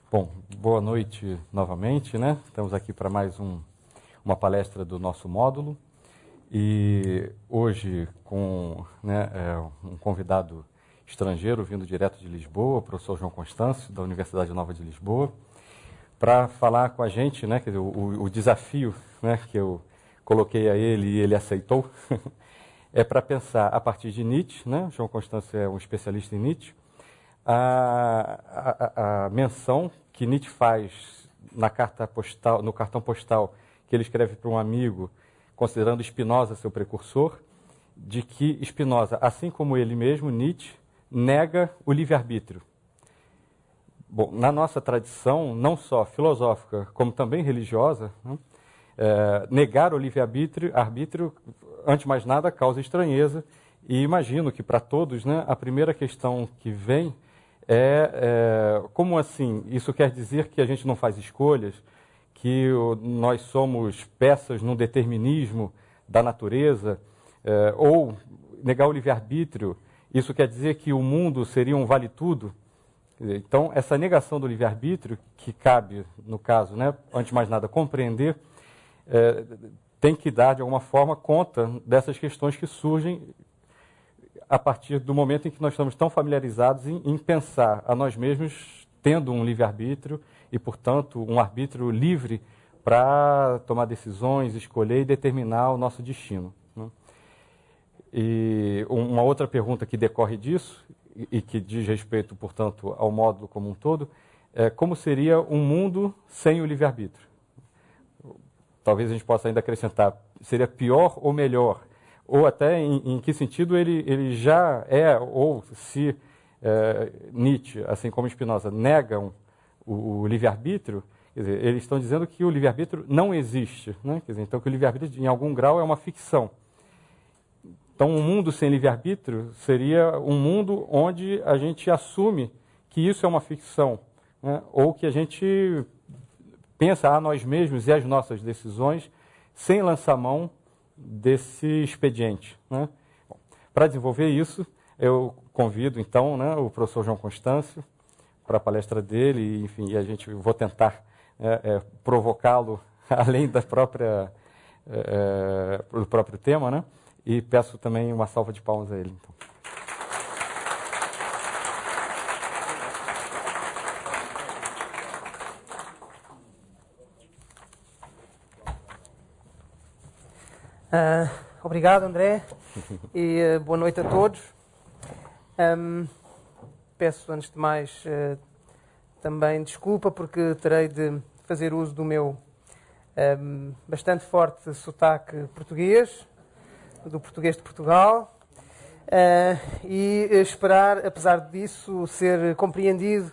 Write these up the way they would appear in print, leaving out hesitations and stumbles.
Bom, boa noite novamente, né? Estamos aqui para mais uma palestra do nosso módulo e hoje com um convidado estrangeiro vindo direto de Lisboa, o professor João Constâncio, da Universidade Nova de Lisboa, para falar com a gente, né? Quer dizer, o desafio, né, que eu coloquei a ele e ele aceitou, é para pensar a partir de Nietzsche, né? João Constâncio é um especialista em Nietzsche, a menção que Nietzsche faz na carta postal, no cartão postal que ele escreve para um amigo, considerando Spinoza seu precursor, de que Spinoza, assim como ele mesmo, Nietzsche, nega o livre-arbítrio. Bom, na nossa tradição, não só filosófica, como também religiosa, né, negar o livre-arbítrio, antes de mais nada, causa estranheza, e imagino que para todos, né, a primeira questão que vem como assim? Isso quer dizer que a gente não faz escolhas, que nós somos peças num determinismo da natureza, ou negar o livre-arbítrio, isso quer dizer que o mundo seria um vale-tudo? Então, essa negação do livre-arbítrio, que cabe, no caso, né, antes de mais nada, compreender, tem que dar, de alguma forma, conta dessas questões que surgem a partir do momento em que nós estamos tão familiarizados em pensar a nós mesmos tendo um livre-arbítrio e, portanto, um arbítrio livre para tomar decisões, escolher e determinar o nosso destino, né? E uma outra pergunta que decorre disso e que diz respeito, portanto, ao módulo como um todo, é como seria um mundo sem o livre-arbítrio? Talvez a gente possa ainda acrescentar, seria pior ou melhor? Ou até em que sentido ele já é, ou se Nietzsche, assim como Spinoza, negam o livre-arbítrio, quer dizer, eles estão dizendo que o livre-arbítrio não existe, né? Quer dizer, então que o livre-arbítrio, em algum grau, é uma ficção. Então, um mundo sem livre-arbítrio seria um mundo onde a gente assume que isso é uma ficção, né? Ou que a gente pensa a nós mesmos e as nossas decisões sem lançar mão desse expediente, né? Para desenvolver isso, eu convido, então, né, o professor João Constâncio para a palestra dele, e, enfim, vou tentar provocá-lo além da própria, do próprio tema, né? E peço também uma salva de palmas a ele. Então. Obrigado, André, e boa noite a todos. Peço, antes de mais, também desculpa, porque terei de fazer uso do meu bastante forte sotaque português, do português de Portugal, e esperar, apesar disso, ser compreendido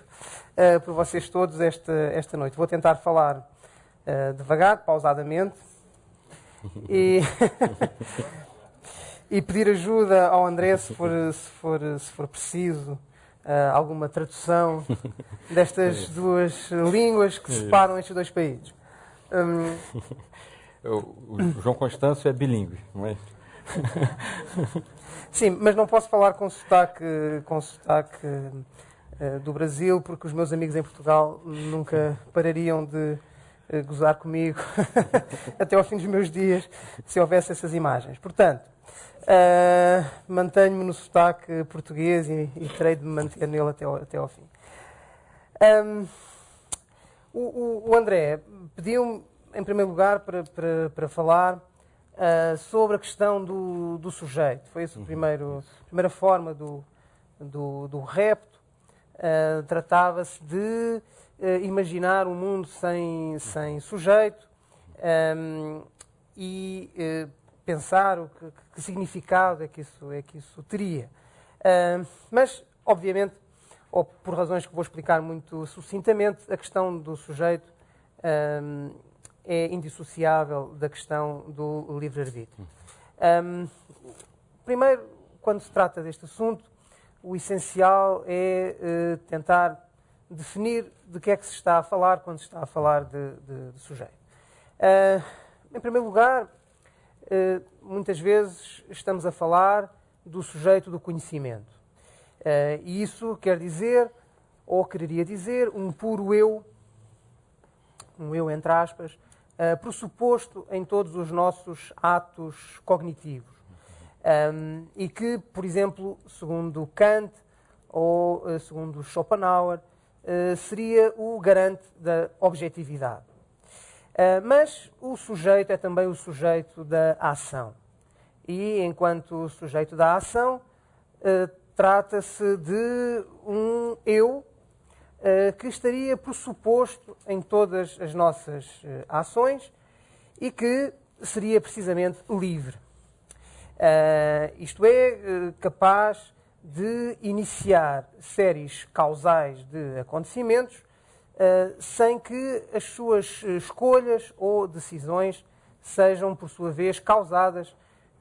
por vocês todos esta noite. Vou tentar falar devagar, pausadamente, e pedir ajuda ao André se for preciso alguma tradução destas duas línguas que separam estes dois países. O João Constâncio é bilíngue, não é? Sim, mas não posso falar com sotaque do Brasil, porque os meus amigos em Portugal nunca parariam de gozar comigo até ao fim dos meus dias, se houvesse essas imagens. Portanto, mantenho-me no sotaque português e terei de me manter nele até ao fim. O André pediu-me, em primeiro lugar, para falar sobre a questão do sujeito. Foi essa a primeira forma do repto. Tratava-se de imaginar um mundo sem sujeito e pensar que significado é que isso teria. Mas, obviamente, ou por razões que vou explicar muito sucintamente, a questão do sujeito é indissociável da questão do livre-arbítrio. Primeiro, quando se trata deste assunto, o essencial é tentar definir de que é que se está a falar quando se está a falar de sujeito. Em primeiro lugar, muitas vezes estamos a falar do sujeito do conhecimento. E isso quer dizer ou quereria dizer um puro eu, um eu entre aspas, pressuposto em todos os nossos atos cognitivos. E que, por exemplo, segundo Kant ou segundo Schopenhauer, seria o garante da objetividade. Mas o sujeito é também o sujeito da ação. E, enquanto sujeito da ação, trata-se de um eu que estaria pressuposto em todas as nossas ações e que seria precisamente livre. Isto é, capaz de iniciar séries causais de acontecimentos sem que as suas escolhas ou decisões sejam, por sua vez, causadas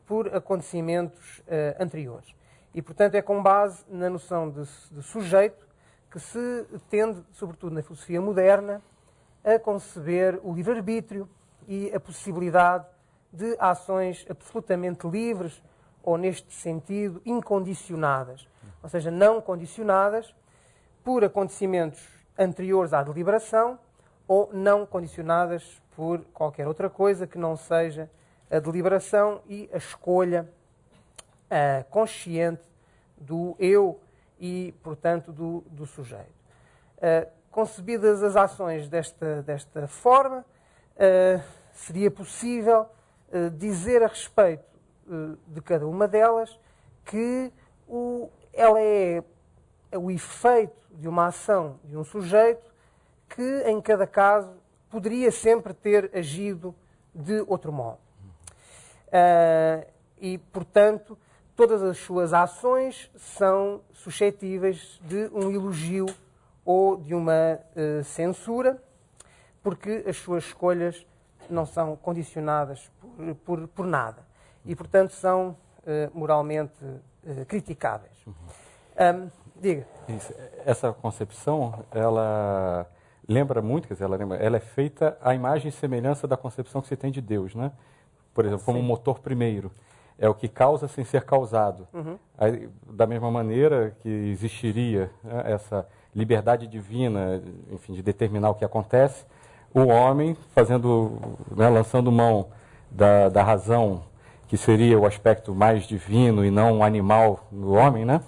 por acontecimentos anteriores. E, portanto, é com base na noção de sujeito que se tende, sobretudo na filosofia moderna, a conceber o livre-arbítrio e a possibilidade de ações absolutamente livres ou, neste sentido, incondicionadas. Ou seja, não condicionadas por acontecimentos anteriores à deliberação ou não condicionadas por qualquer outra coisa que não seja a deliberação e a escolha consciente do eu e, portanto, do sujeito. Concebidas as ações desta forma, seria possível dizer a respeito de cada uma delas que ela é o efeito de uma ação de um sujeito que, em cada caso, poderia sempre ter agido de outro modo. E, portanto, todas as suas ações são suscetíveis de um elogio ou de uma censura, porque as suas escolhas não são condicionadas por nada e, portanto, são moralmente criticáveis. Diga. Essa concepção, ela lembra muito, quer dizer, ela é feita à imagem e semelhança da concepção que se tem de Deus, né? Por exemplo, como um motor primeiro. É o que causa sem ser causado. Aí, da mesma maneira que existiria, né, essa liberdade divina, enfim, de determinar o que acontece, o homem lançando mão da razão, que seria o aspecto mais divino e não um animal no homem, né,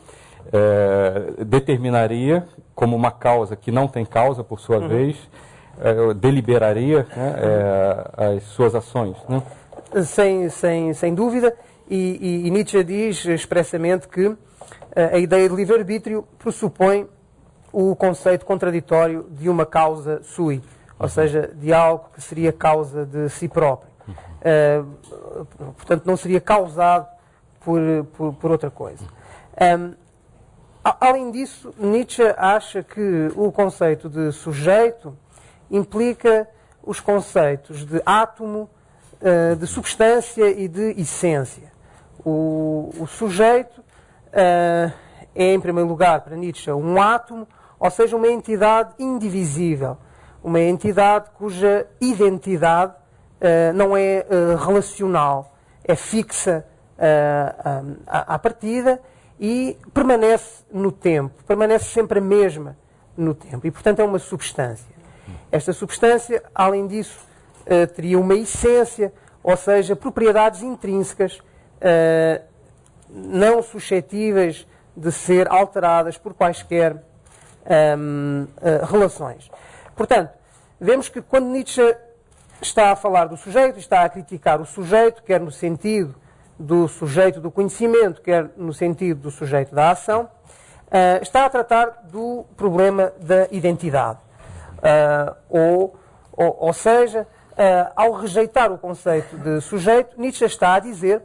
determinaria como uma causa que não tem causa, por sua vez, deliberaria, né, as suas ações. Né? Sem dúvida. E Nietzsche diz expressamente que a ideia de livre-arbítrio pressupõe o conceito contraditório de uma causa sui, ou seja, de algo que seria causa de si próprio. Portanto, não seria causado por outra coisa. Além disso, Nietzsche acha que o conceito de sujeito implica os conceitos de átomo, de substância e de essência. O sujeito é, em primeiro lugar, para Nietzsche, um átomo, ou seja, uma entidade indivisível, uma entidade cuja identidade não é relacional, é fixa à partida e permanece no tempo, permanece sempre a mesma no tempo e, portanto, é uma substância. Esta substância, além disso, teria uma essência, ou seja, propriedades intrínsecas não suscetíveis de ser alteradas por quaisquer relações. Portanto, vemos que quando Nietzsche está a falar do sujeito, está a criticar o sujeito, quer no sentido do sujeito do conhecimento, quer no sentido do sujeito da ação, está a tratar do problema da identidade. Ou seja, ao rejeitar o conceito de sujeito, Nietzsche está a dizer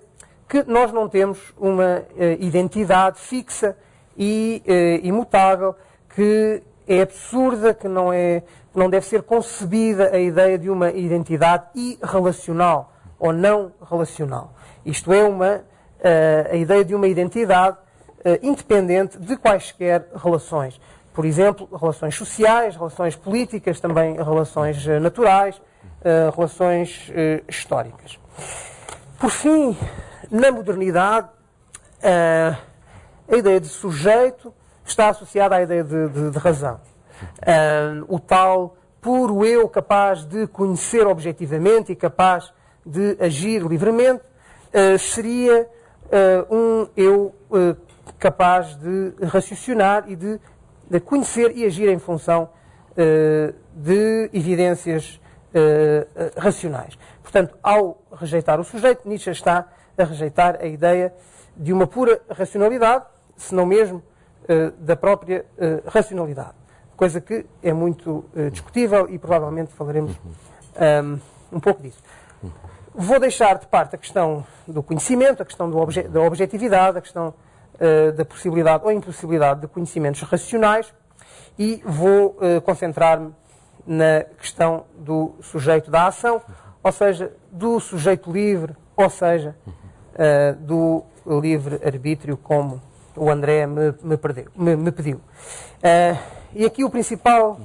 que nós não temos uma identidade fixa e imutável, que é absurda, que não deve ser concebida a ideia de uma identidade irrelacional ou não relacional. Isto é, a ideia de uma identidade independente de quaisquer relações. Por exemplo, relações sociais, relações políticas, também relações naturais, relações históricas. Por fim, na modernidade, a ideia de sujeito está associada à ideia de razão. O tal puro eu capaz de conhecer objetivamente e capaz de agir livremente seria um eu capaz de raciocinar e de conhecer e agir em função de evidências racionais. Portanto, ao rejeitar o sujeito, Nietzsche está a rejeitar a ideia de uma pura racionalidade, se não mesmo da própria racionalidade. Coisa que é muito discutível e provavelmente falaremos um pouco disso. Vou deixar de parte a questão do conhecimento, a questão da objetividade, a questão da possibilidade ou impossibilidade de conhecimentos racionais e vou concentrar-me na questão do sujeito da ação, ou seja, do sujeito livre, ou seja, do livre-arbítrio, como o André me pediu. E aqui o principal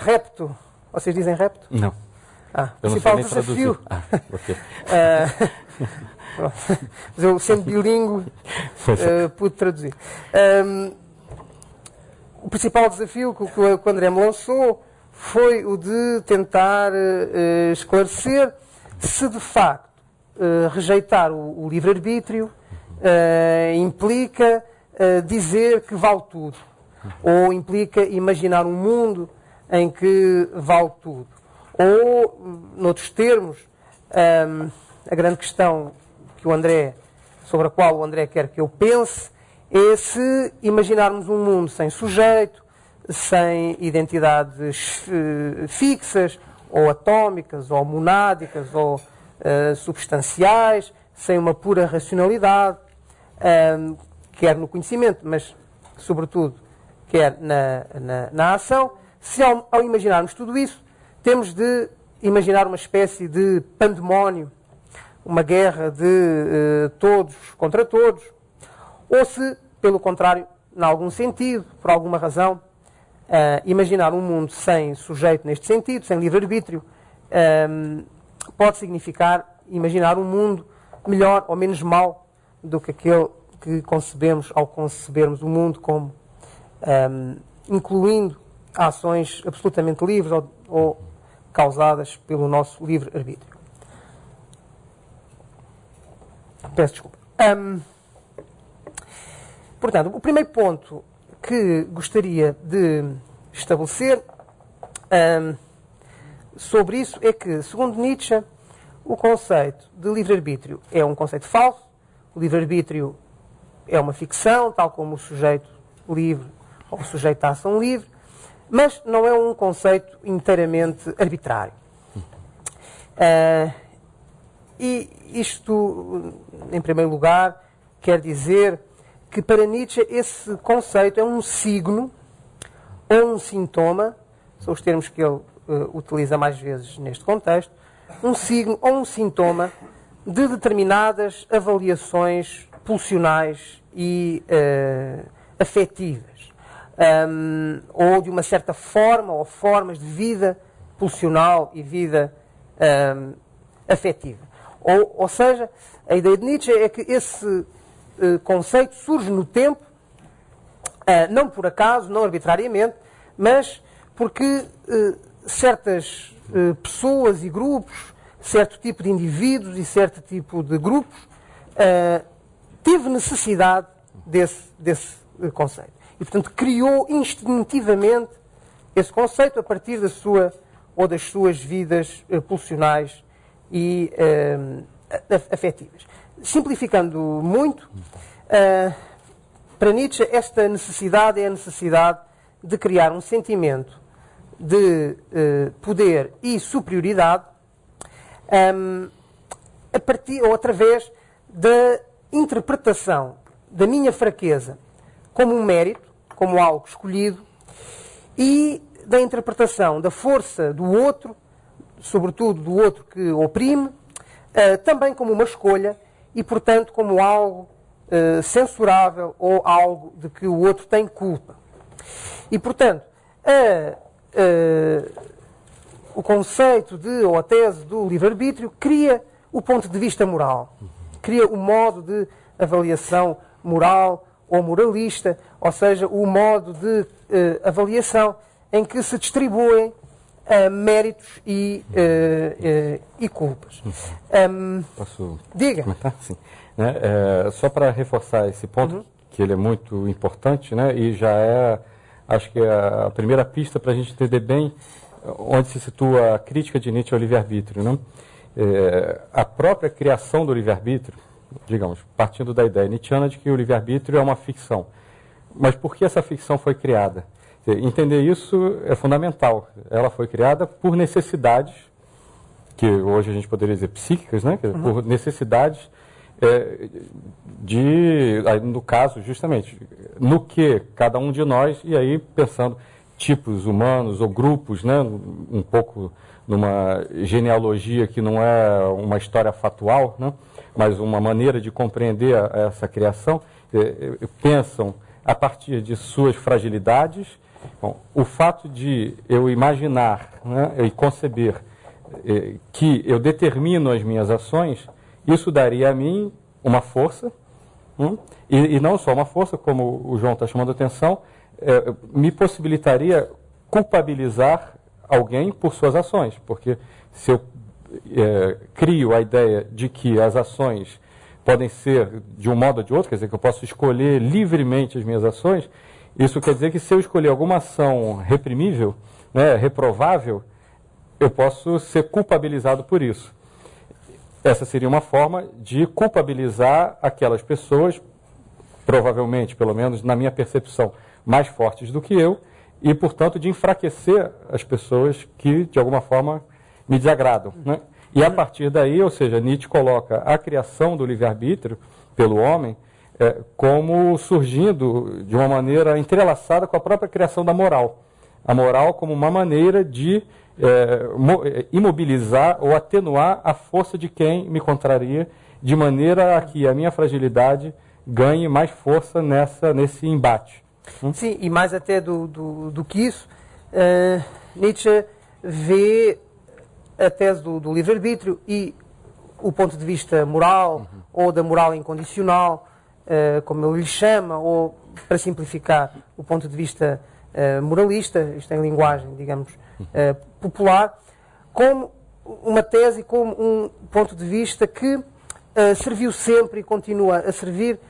repto, vocês dizem repto? Não. O principal desafio. Okay. Mas eu, sendo bilíngue, pude traduzir. O principal desafio que o André me lançou foi o de tentar esclarecer se de facto rejeitar o livre-arbítrio implica dizer que vale tudo, ou implica imaginar um mundo em que vale tudo. Ou, noutros termos, a grande questão sobre a qual o André quer que eu pense é se imaginarmos um mundo sem sujeito, sem identidades fixas, ou atómicas, ou monádicas, ou substanciais, sem uma pura racionalidade, quer no conhecimento, mas, sobretudo, quer na ação. Se ao imaginarmos tudo isso, temos de imaginar uma espécie de pandemónio, uma guerra de todos contra todos, ou se, pelo contrário, em algum sentido, por alguma razão, imaginar um mundo sem sujeito neste sentido, sem livre-arbítrio, pode significar imaginar um mundo melhor ou menos mau do que aquele que concebemos ao concebermos o mundo como incluindo ações absolutamente livres ou causadas pelo nosso livre-arbítrio. Peço desculpa. Portanto, o primeiro ponto que gostaria de estabelecer sobre isso é que, segundo Nietzsche, o conceito de livre-arbítrio é um conceito falso, o livre-arbítrio é uma ficção, tal como o sujeito livre ou o sujeito da ação livre, mas não é um conceito inteiramente arbitrário. E isto, em primeiro lugar, quer dizer que para Nietzsche esse conceito é um signo ou um sintoma, são os termos que ele utiliza mais vezes neste contexto, um signo ou um sintoma de determinadas avaliações pulsionais e afetivas, ou de uma certa forma ou formas de vida pulsional e vida afetiva. Ou seja, a ideia de Nietzsche é que esse conceito surge no tempo, não por acaso, não arbitrariamente, mas porque certas pessoas e grupos, certo tipo de indivíduos e certo tipo de grupos teve necessidade desse conceito. E, portanto, criou instintivamente esse conceito a partir da sua ou das suas vidas pulsionais e afetivas. Simplificando muito, para Nietzsche esta necessidade é a necessidade de criar um sentimento de poder e superioridade a partir ou através da interpretação da minha fraqueza como um mérito, como algo escolhido, e da interpretação da força do outro, sobretudo do outro que oprime, também como uma escolha e, portanto, como algo censurável ou algo de que o outro tem culpa. E, portanto, o conceito ou a tese do livre-arbítrio cria o ponto de vista moral, cria o modo de avaliação moral ou moralista, ou seja, o modo de avaliação em que se distribuem méritos e culpas. Posso Diga. comentar? Sim. Só para reforçar esse ponto, que ele é muito importante, né, e já é, acho que é a primeira pista para a gente entender bem onde se situa a crítica de Nietzsche ao livre-arbítrio. Né? A própria criação do livre-arbítrio, digamos, partindo da ideia nietzschiana de que o livre-arbítrio é uma ficção. Mas por que essa ficção foi criada? Entender isso é fundamental. Ela foi criada por necessidades, que hoje a gente poderia dizer psíquicas, né? Por necessidades no caso, justamente, no que cada um de nós, e aí pensando tipos humanos ou grupos, né? Um pouco numa genealogia que não é uma história fatual, né? Mas uma maneira de compreender essa criação, pensam a partir de suas fragilidades. Bom, o fato de eu imaginar, né, e conceber que eu determino as minhas ações, isso daria a mim uma força, e não só uma força, como o João está chamando a atenção, me possibilitaria culpabilizar alguém por suas ações, porque se eu crio a ideia de que as ações podem ser de um modo ou de outro, quer dizer, que eu posso escolher livremente as minhas ações, isso quer dizer que se eu escolher alguma ação reprimível, né, reprovável, eu posso ser culpabilizado por isso. Essa seria uma forma de culpabilizar aquelas pessoas, provavelmente, pelo menos na minha percepção, mais fortes do que eu, e, portanto, de enfraquecer as pessoas que, de alguma forma, me desagradam. Né? E a partir daí, ou seja, Nietzsche coloca a criação do livre-arbítrio pelo homem como surgindo de uma maneira entrelaçada com a própria criação da moral. A moral como uma maneira de imobilizar ou atenuar a força de quem me contraria, de maneira a que a minha fragilidade ganhe mais força nesse embate. Sim, e mais até do que isso, Nietzsche vê a tese do livre-arbítrio e o ponto de vista moral, ou da moral incondicional, como ele lhe chama, ou, para simplificar, o ponto de vista moralista, isto em linguagem, digamos, popular, como uma tese, como um ponto de vista que serviu sempre e continua a servir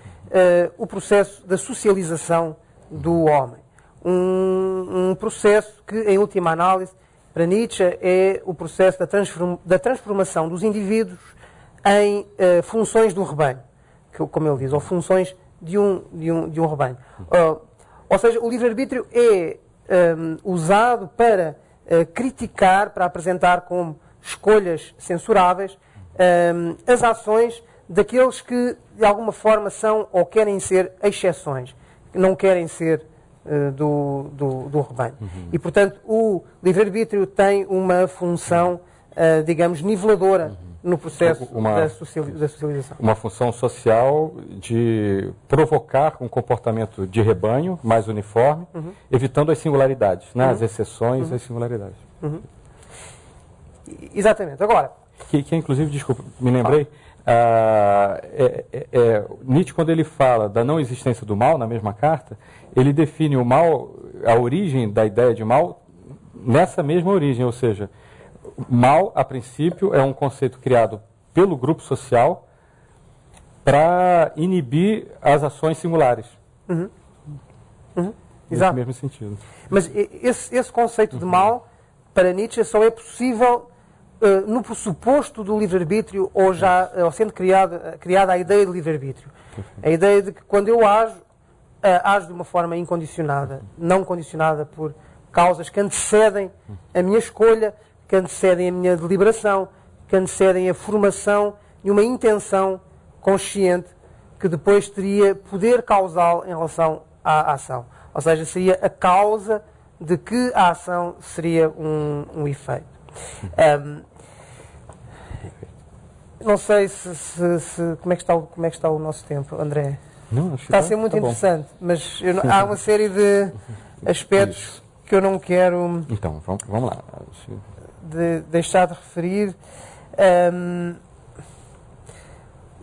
o processo da socialização do homem. Um processo que, em última análise, para Nietzsche, é o processo da transformação dos indivíduos em funções do rebanho, como ele diz, ou funções de um rebanho. Ou seja, o livre-arbítrio é usado para criticar, para apresentar como escolhas censuráveis as ações daqueles que, de alguma forma, são ou querem ser exceções, não querem ser do rebanho. E, portanto, o livre-arbítrio tem uma função, digamos, niveladora no processo da socialização. Uma função social de provocar um comportamento de rebanho mais uniforme, evitando as singularidades, né? As exceções e as singularidades. Exatamente. Agora... Que inclusive, desculpa, me lembrei, Nietzsche, quando ele fala da não existência do mal, na mesma carta, ele define o mal, a origem da ideia de mal, nessa mesma origem, ou seja, mal, a princípio, é um conceito criado pelo grupo social para inibir as ações singulares. Exato. No mesmo sentido. Mas esse conceito de mal, para Nietzsche, só é possível no pressuposto do livre-arbítrio ou sendo criada a ideia de livre-arbítrio. A ideia de que quando eu ajo de uma forma incondicionada, não condicionada por causas que antecedem a minha escolha, que antecedem a minha deliberação, que antecedem a formação de uma intenção consciente que depois teria poder causal em relação à ação. Ou seja, seria a causa de que a ação seria um efeito. Não sei como é que está o nosso tempo, André. Não, está a ser muito interessante, mas há uma série de aspectos que eu não quero então, vamos lá. deixar de referir.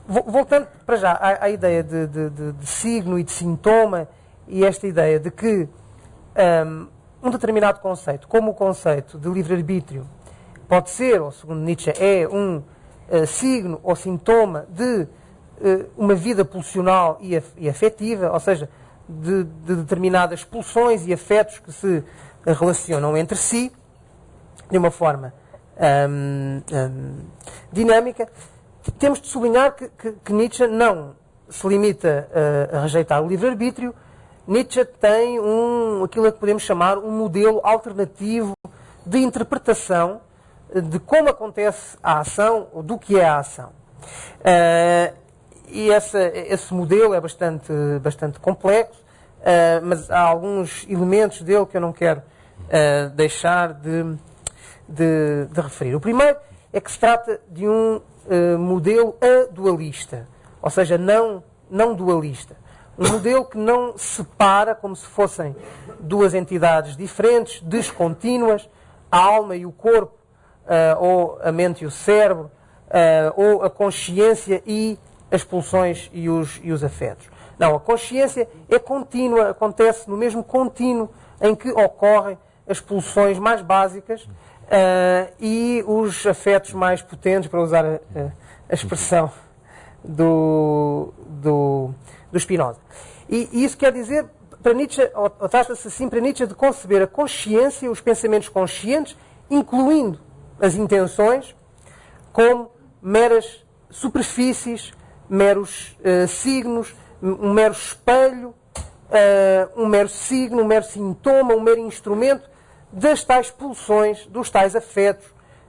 Voltando para já à ideia de signo e de sintoma e esta ideia de que um determinado conceito, como o conceito de livre-arbítrio, pode ser, ou segundo Nietzsche, é um signo ou sintoma de uma vida pulsional e afetiva, ou seja, de determinadas pulsões e afetos que se relacionam entre si de uma forma dinâmica. Temos de sublinhar que Nietzsche não se limita a rejeitar o livre-arbítrio. Nietzsche tem aquilo que podemos chamar um modelo alternativo de interpretação de como acontece a ação, ou do que é a ação. E esse modelo é bastante complexo, mas há alguns elementos dele que eu não quero deixar de referir. O primeiro é que se trata de um modelo adualista, ou seja, não dualista. Um modelo que não separa como se fossem duas entidades diferentes, descontínuas, a alma e o corpo, ou a mente e o cérebro, ou a consciência e as pulsões e os afetos. Não, a consciência é contínua, acontece no mesmo contínuo em que ocorrem as pulsões mais básicas e os afetos mais potentes, para usar a expressão do Spinoza. E isso quer dizer, para Nietzsche, ou trata-se assim para Nietzsche, de conceber a consciência, os pensamentos conscientes, incluindo as intenções, como meras superfícies, meros signos, um mero espelho, um mero signo, um mero sintoma, um mero instrumento das tais pulsões, dos tais afetos,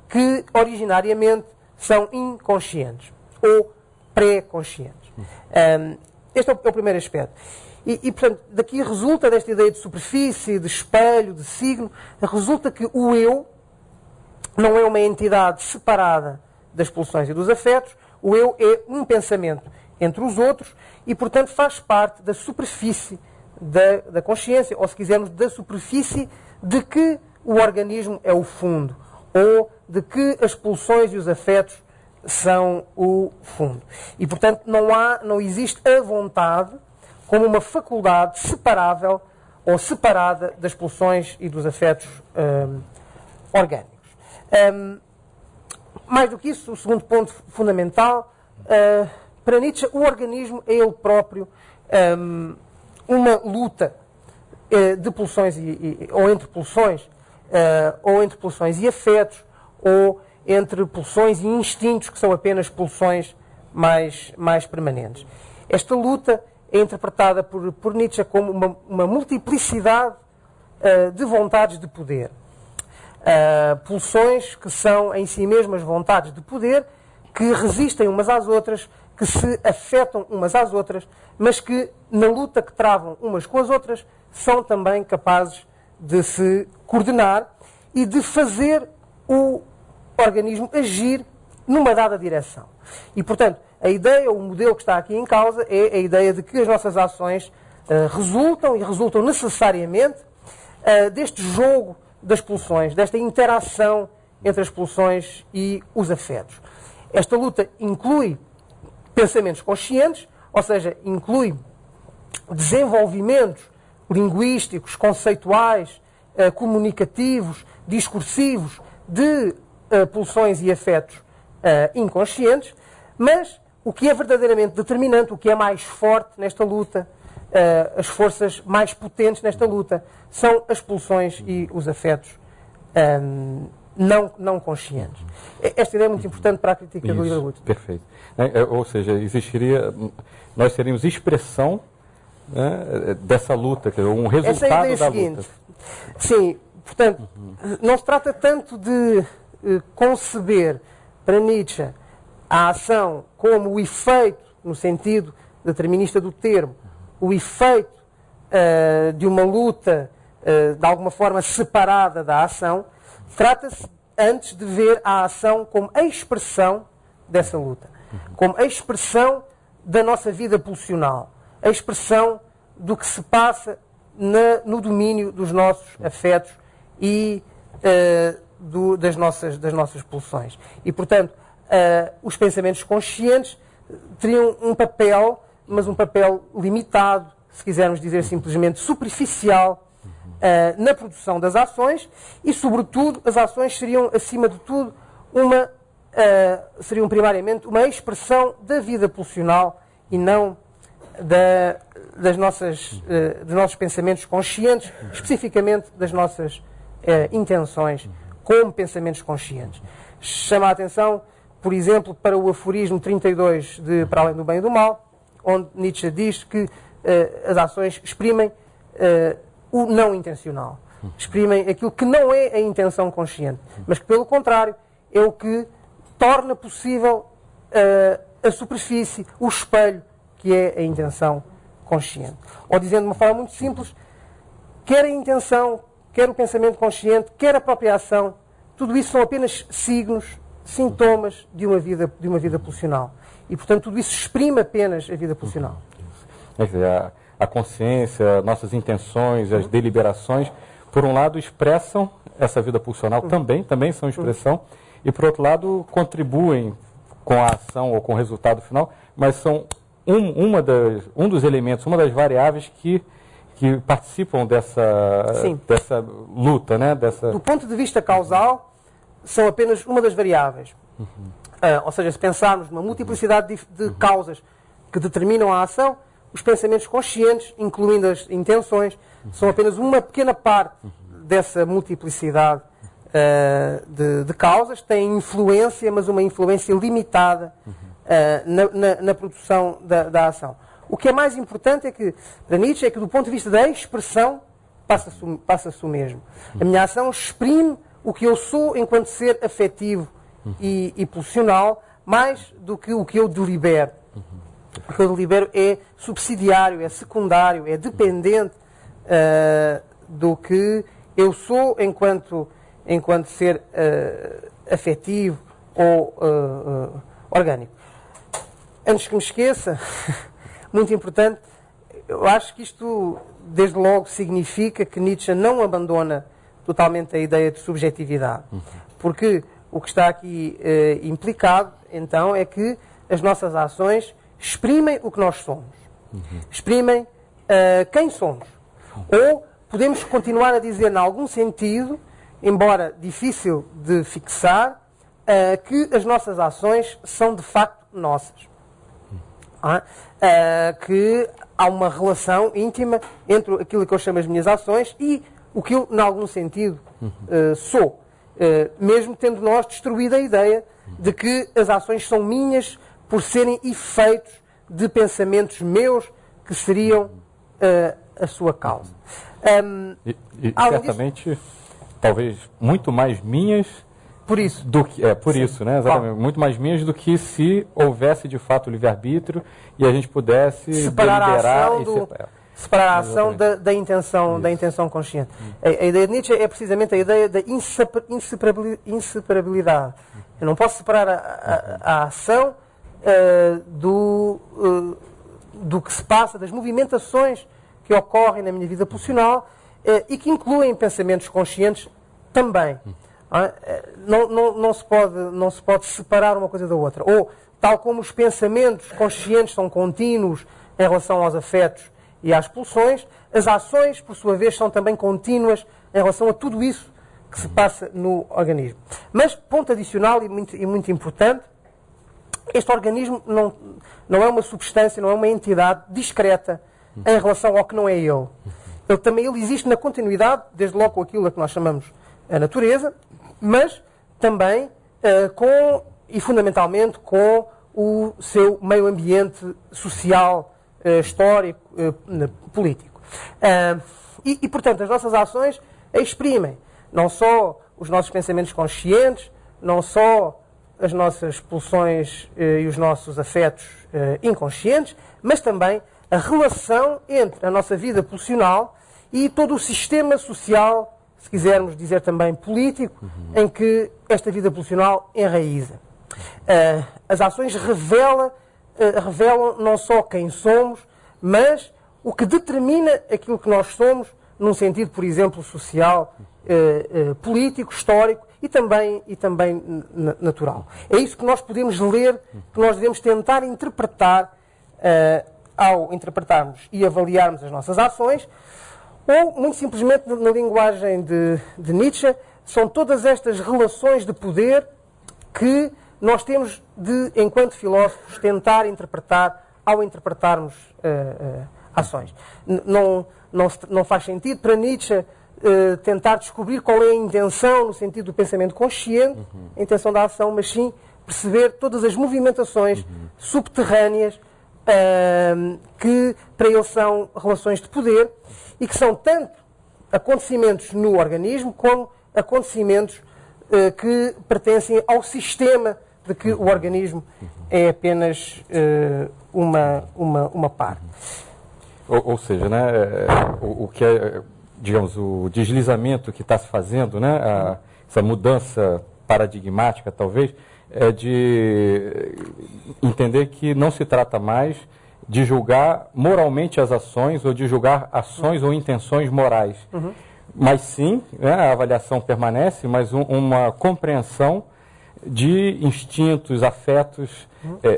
que originariamente são inconscientes ou pré-conscientes. Este é o primeiro aspecto. E, portanto, daqui resulta, desta ideia de superfície, de espelho, de signo, resulta que o eu não é uma entidade separada das pulsões e dos afetos. O eu é um pensamento entre os outros e, portanto, faz parte da superfície da consciência, ou, se quisermos, da superfície de que o organismo é o fundo, ou de que as pulsões e os afetos são o fundo. E, portanto, não existe a vontade como uma faculdade separável ou separada das pulsões e dos afetos orgânicos. Mais do que isso, o segundo ponto fundamental, para Nietzsche, o organismo é ele próprio uma luta de pulsões ou entre pulsões e afetos, ou entre pulsões e instintos, que são apenas pulsões mais permanentes. Esta luta é interpretada por Nietzsche como uma multiplicidade de vontades de poder. Pulsões que são em si mesmas vontades de poder, que resistem umas às outras, que se afetam umas às outras, mas que, na luta que travam umas com as outras, são também capazes de se coordenar e de fazer o organismo agir numa dada direção. E, portanto, a ideia, o modelo que está aqui em causa é a ideia de que as nossas ações resultam necessariamente deste jogo das pulsões, desta interação entre as pulsões e os afetos. Esta luta inclui pensamentos conscientes, ou seja, inclui desenvolvimentos linguísticos, conceituais, comunicativos, discursivos, de pulsões e afetos inconscientes, mas o que é verdadeiramente determinante, o que é mais forte nesta luta, as forças mais potentes nesta luta, são as pulsões e os afetos não conscientes. Esta ideia é muito importante para a crítica do livre-arbítrio. Perfeito. Ou seja, nós seríamos expressão, né, dessa luta, um resultado essa é a ideia da seguinte. luta. Sim, portanto, não se trata tanto de conceber para Nietzsche a ação como o efeito, no sentido determinista do termo, o efeito de uma luta de alguma forma separada da ação. Trata-se antes de ver a ação como a expressão dessa luta, como a expressão da nossa vida pulsional, a expressão do que se passa no domínio dos nossos afetos e das nossas pulsões. E, portanto, os pensamentos conscientes teriam um papel, mas um papel limitado, se quisermos dizer simplesmente, superficial na produção das ações e, sobretudo, as ações seriam, acima de tudo, seriam primariamente uma expressão da vida pulsional e não dos nossos pensamentos conscientes, especificamente das nossas intenções como pensamentos conscientes. Chama a atenção, por exemplo, para o aforismo 32 de Para Além do Bem e do Mal, onde Nietzsche diz que as ações exprimem o não intencional, exprimem aquilo que não é a intenção consciente, mas que, pelo contrário, é o que torna possível a superfície, o espelho, que é a intenção consciente. Ou dizendo de uma forma muito simples, quer a intenção, quer o pensamento consciente, quer a própria ação, tudo isso são apenas signos, sintomas de uma vida pulsional. E, portanto, tudo isso exprime apenas a vida pulsional. Quer dizer, a consciência, nossas intenções, as deliberações, por um lado, expressam essa vida pulsional, também são expressão, e, por outro lado, contribuem com a ação ou com o resultado final, mas são um dos elementos, uma das variáveis que participam dessa luta, né? Do ponto de vista causal, são apenas uma das variáveis. Ou seja, se pensarmos numa multiplicidade de causas que determinam a ação, os pensamentos conscientes, incluindo as intenções, são apenas uma pequena parte dessa multiplicidade de causas, têm influência, mas uma influência limitada na produção da ação. O que é mais importante é que, para Nietzsche, é que do ponto de vista da expressão, passa-se o mesmo. A minha ação exprime o que eu sou enquanto ser afetivo e pulsional, mais do que o que eu delibero. O que eu delibero é subsidiário, é secundário, é dependente do que eu sou enquanto ser afetivo ou orgânico. Antes que me esqueça, muito importante, eu acho que isto, desde logo, significa que Nietzsche não abandona totalmente a ideia de subjetividade. Porque o que está aqui implicado, então, é que as nossas ações exprimem o que nós somos. Exprimem quem somos. Ou podemos continuar a dizer, em algum sentido, embora difícil de fixar, que as nossas ações são de facto nossas. Que há uma relação íntima entre aquilo que eu chamo as minhas ações e o que eu, em algum sentido, sou. Mesmo tendo nós destruído a ideia de que as ações são minhas por serem efeitos de pensamentos meus que seriam a sua causa. E certamente, talvez, muito mais minhas... Por isso. Isso, né? Exatamente. Muito mais minhas do que se houvesse, de fato, o livre-arbítrio e a gente pudesse deliberar separar a ação da intenção consciente. A ideia de Nietzsche é precisamente a ideia da inseparabilidade. Eu não posso separar a ação do que se passa, das movimentações que ocorrem na minha vida pulsional e que incluem pensamentos conscientes também. Não se pode separar uma coisa da outra. Ou, tal como os pensamentos conscientes são contínuos em relação aos afetos e às pulsões, as ações, por sua vez, são também contínuas em relação a tudo isso que se passa no organismo. Mas, ponto adicional e muito importante, este organismo não é uma substância, não é uma entidade discreta em relação ao que não é ele. Ele existe na continuidade, desde logo com aquilo a que nós chamamos a natureza, mas também e fundamentalmente com o seu meio ambiente social, histórico, político. E, portanto, as nossas ações exprimem não só os nossos pensamentos conscientes, não só as nossas pulsões e os nossos afetos inconscientes, mas também a relação entre a nossa vida pulsional e todo o sistema social, se quisermos dizer também político, em que esta vida pulsional enraiza. As ações revelam não só quem somos, mas o que determina aquilo que nós somos, num sentido, por exemplo, social, político, histórico e também natural. É isso que nós podemos ler, que nós devemos tentar interpretar ao interpretarmos e avaliarmos as nossas ações, ou, muito simplesmente, na linguagem de Nietzsche, são todas estas relações de poder que nós temos de, enquanto filósofos, tentar interpretar ao interpretarmos ações. Não faz sentido para Nietzsche tentar descobrir qual é a intenção no sentido do pensamento consciente, a intenção da ação, mas sim perceber todas as movimentações subterrâneas que para ele são relações de poder e que são tanto acontecimentos no organismo como acontecimentos que pertencem ao sistema de que o organismo é apenas uma parte. Ou seja, né, o que é, digamos, o deslizamento que está se fazendo, né, essa mudança paradigmática, talvez, é de entender que não se trata mais de julgar moralmente as ações ou de julgar ações ou intenções morais. Mas sim, né, a avaliação permanece, mas uma compreensão de instintos, afetos,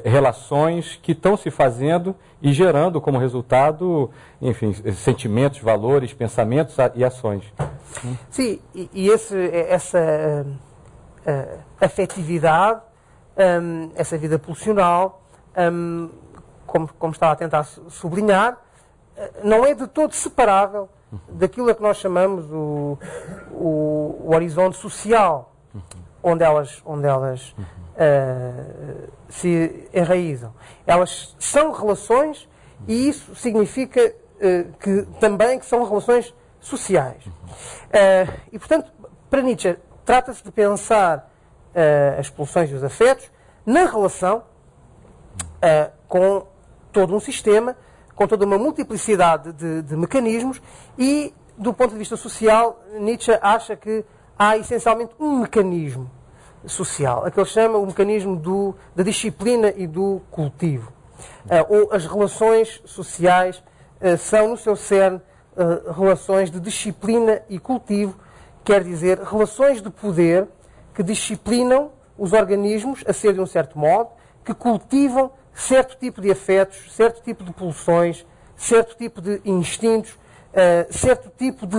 relações que estão se fazendo e gerando como resultado, enfim, sentimentos, valores, pensamentos e ações. Sim, e essa afetividade, essa vida pulsional, como estava a tentar sublinhar, não é de todo separável daquilo a que nós chamamos o horizonte social, onde elas se enraizam. Elas são relações e isso significa que também que são relações sociais. E, portanto, para Nietzsche, trata-se de pensar as pulsões e os afetos na relação com todo um sistema, com toda uma multiplicidade de mecanismos e, do ponto de vista social, Nietzsche acha que há essencialmente um mecanismo social, aquele que chama o mecanismo da disciplina e do cultivo. Ou as relações sociais são, no seu cerne, relações de disciplina e cultivo, quer dizer, relações de poder que disciplinam os organismos a ser de um certo modo, que cultivam certo tipo de afetos, certo tipo de pulsões, certo tipo de instintos, certo tipo de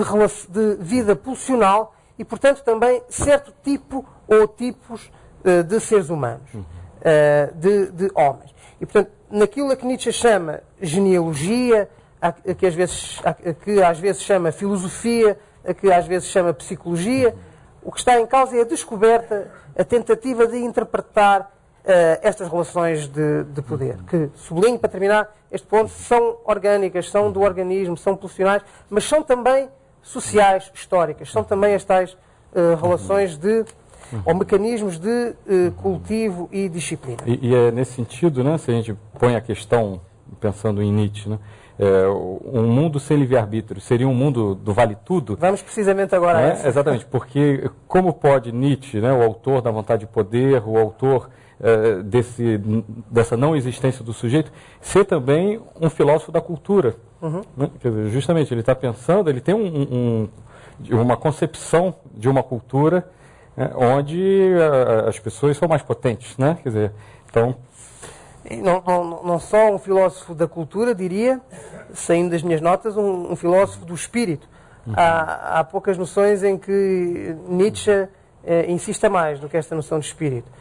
vida pulsional e, portanto, também certo tipo ou tipos de seres humanos, de homens. E, portanto, naquilo a que Nietzsche chama genealogia, que às vezes chama filosofia, a que às vezes chama psicologia, o que está em causa é a descoberta, a tentativa de interpretar estas relações de poder, que, sublinho para terminar este ponto, são orgânicas, são do organismo, são pulsionais, mas são também sociais, históricas, são também as tais relações ou mecanismos de cultivo e disciplina. E é nesse sentido, né, se a gente põe a questão, pensando em Nietzsche, né, um mundo sem livre-arbítrio seria um mundo do vale-tudo? Vamos precisamente agora a essa. Exatamente, porque como pode Nietzsche, né, o autor da vontade de poder, o autor dessa não existência do sujeito, ser também um filósofo da cultura? Né? Quer dizer, justamente, ele está pensando, ele tem uma concepção de uma cultura onde as pessoas são mais potentes, né? Quer dizer, então... Não só um filósofo da cultura, diria, saindo das minhas notas, um filósofo do espírito. Há poucas noções em que Nietzsche insista mais do que esta noção de espírito.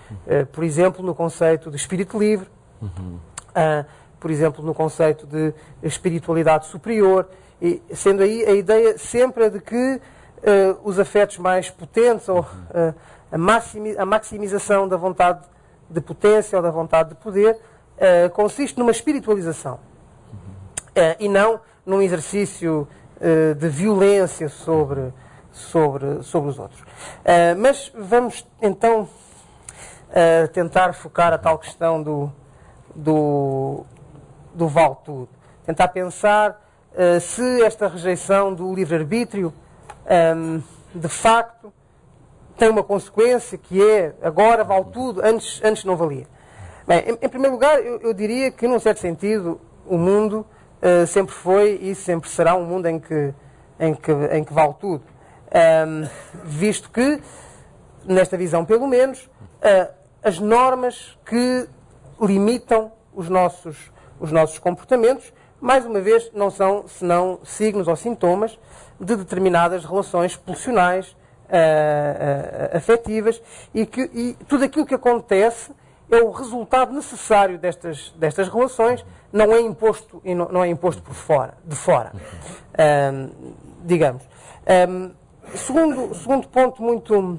Por exemplo, no conceito de espírito livre, por exemplo, no conceito de espiritualidade superior, e sendo aí a ideia sempre de que os afetos mais potentes ou a maximização da vontade de potência ou da vontade de poder consiste numa espiritualização e não num exercício de violência sobre os outros. Mas vamos então tentar focar a tal questão do vale tudo. Tentar pensar se esta rejeição do livre-arbítrio de facto tem uma consequência que é agora vale tudo, antes não valia. Bem, em primeiro lugar, eu diria que, num certo sentido, o mundo sempre foi e sempre será um mundo em que vale tudo. Visto que, nesta visão pelo menos, as normas que limitam os nossos os nossos comportamentos, mais uma vez, não são senão signos ou sintomas de determinadas relações pulsionais, afetivas, e tudo aquilo que acontece é o resultado necessário destas relações, não é imposto por fora, de fora, digamos. Segundo ponto muito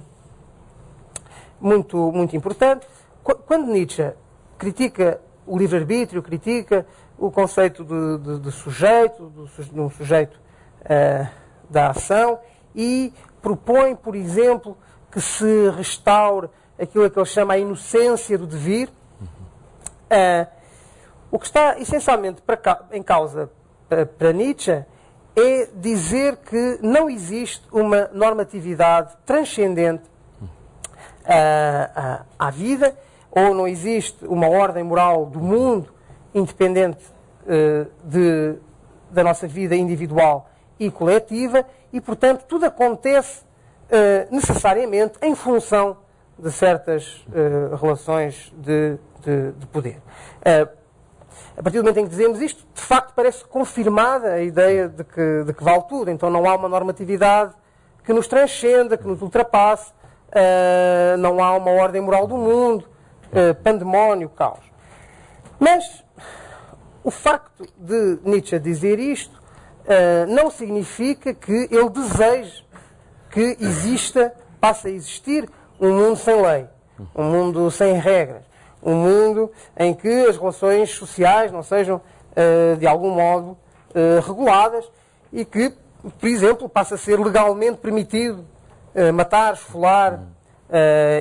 importante, quando Nietzsche critica o livre-arbítrio, critica o conceito de sujeito, de um sujeito da ação, e propõe, por exemplo, que se restaure aquilo que ele chama a inocência do devir. O que está essencialmente em causa para Nietzsche é dizer que não existe uma normatividade transcendente à vida, ou não existe uma ordem moral do mundo independente da nossa vida individual e coletiva, e, portanto, tudo acontece necessariamente em função de certas relações de poder. A partir do momento em que dizemos isto, de facto parece confirmada a ideia de que vale tudo. Então não há uma normatividade que nos transcenda, que nos ultrapasse, não há uma ordem moral do mundo, pandemónio, caos. Mas o facto de Nietzsche dizer isto não significa que ele deseje que passe a existir um mundo sem lei, um mundo sem regras, um mundo em que as relações sociais não sejam, de algum modo, reguladas, e que, por exemplo, passe a ser legalmente permitido matar, esfolar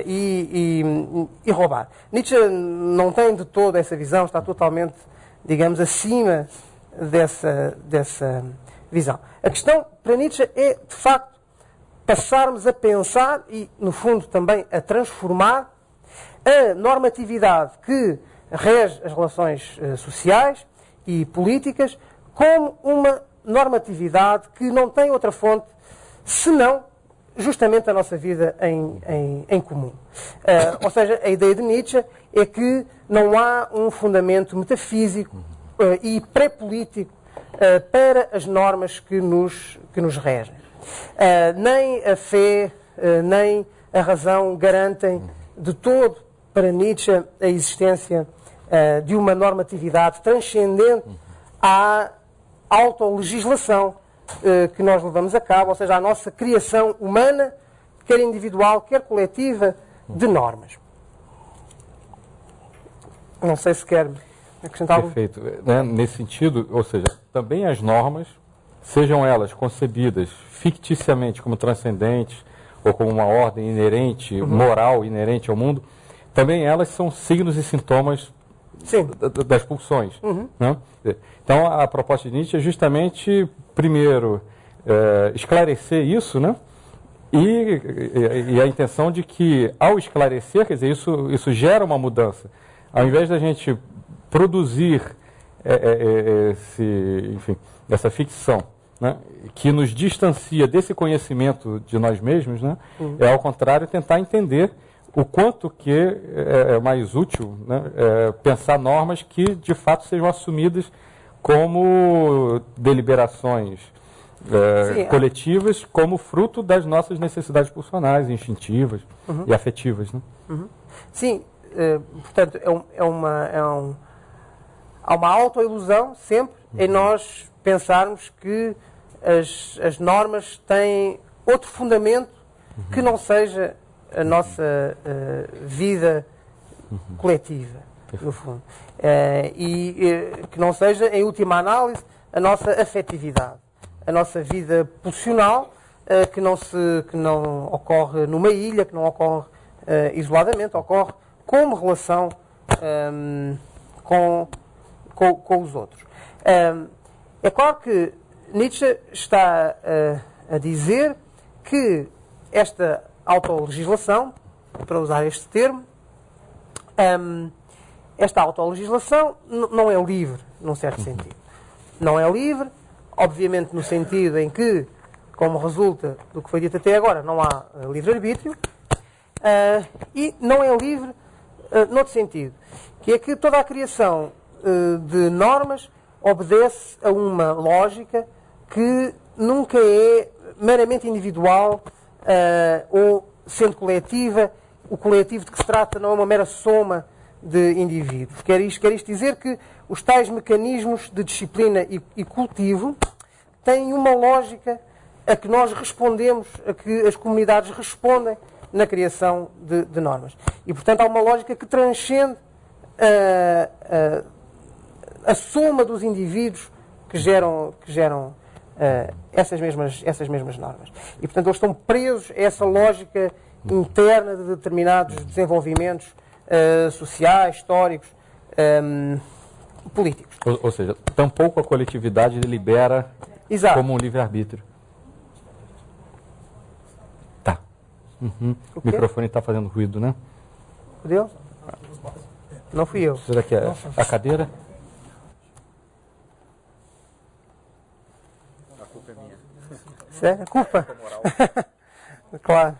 e roubar. Nietzsche não tem de todo essa visão, está totalmente, digamos, acima dessa visão. A questão para Nietzsche é, de facto, passarmos a pensar e, no fundo, também a transformar a normatividade que rege as relações sociais e políticas como uma normatividade que não tem outra fonte senão justamente a nossa vida em comum. Ou seja, a ideia de Nietzsche é que não há um fundamento metafísico e pré-político para as normas que nos regem. Nem a fé, nem a razão garantem de todo para Nietzsche a existência de uma normatividade transcendente à autolegislação que nós levamos a cabo, ou seja, à nossa criação humana, quer individual, quer coletiva, de normas. Não sei se quer acrescentar algo. Perfeito. Nesse sentido, ou seja, também as normas, sejam elas concebidas ficticiamente como transcendentes ou como uma ordem inerente, moral inerente ao mundo, também elas são signos e sintomas das pulsões. Né? Então, a proposta de Nietzsche é justamente, primeiro, esclarecer isso, né? E a intenção de que, ao esclarecer, quer dizer, isso gera uma mudança. Ao invés da gente produzir essa ficção, né, que nos distancia desse conhecimento de nós mesmos, né, é, ao contrário, tentar entender o quanto que é mais útil, né, pensar normas que, de fato, sejam assumidas como deliberações coletivas, como fruto das nossas necessidades pulsionais, instintivas e afetivas. Né? Sim, portanto, há uma autoilusão sempre em nós pensarmos que as normas têm outro fundamento que não seja a nossa vida coletiva, no fundo. E que não seja, em última análise, a nossa afetividade, a nossa vida pulsional, que não ocorre numa ilha, que não ocorre isoladamente, ocorre como relação com os outros. É claro que Nietzsche está a dizer que esta autolegislação, para usar este termo, esta autolegislação não é livre, num certo sentido. Não é livre, obviamente, no sentido em que, como resulta do que foi dito até agora, não há livre-arbítrio, e não é livre noutro sentido, que é que toda a criação de normas obedece a uma lógica que nunca é meramente individual ou, sendo coletiva, o coletivo de que se trata não é uma mera soma de indivíduos. Quer isto dizer que os tais mecanismos de disciplina e cultivo têm uma lógica a que nós respondemos, a que as comunidades respondem na criação de normas. E, portanto, há uma lógica que transcende a soma dos indivíduos que geram essas mesmas normas. E, portanto, eles estão presos a essa lógica interna de determinados desenvolvimentos sociais, históricos, políticos. Ou seja, tampouco a coletividade libera Exato. como um livre-arbítrio. Tá. Uhum. O microfone está fazendo ruído, né? O dele? Não fui eu. Será que é a cadeira? A culpa é minha. Sério? Culpa? Claro.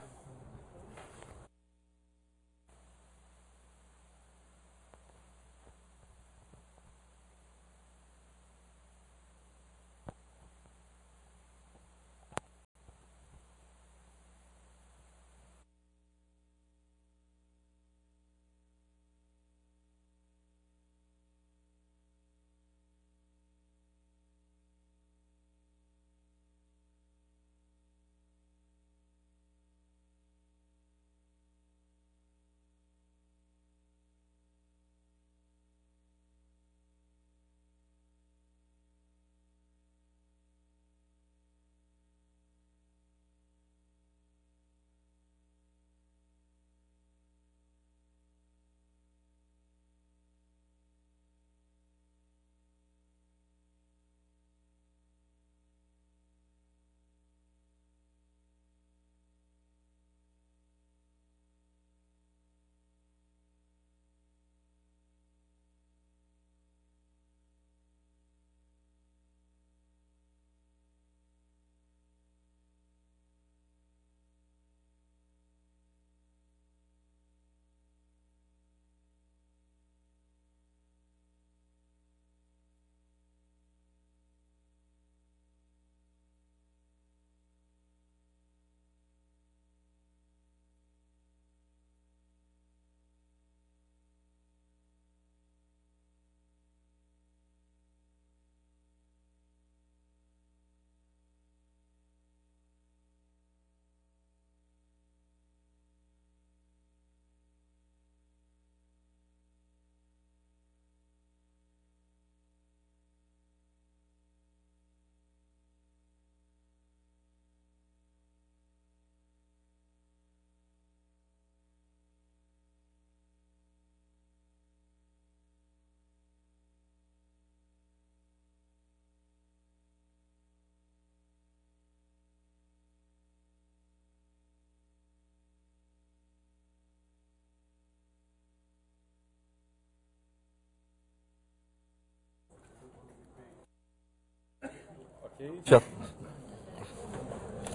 Já.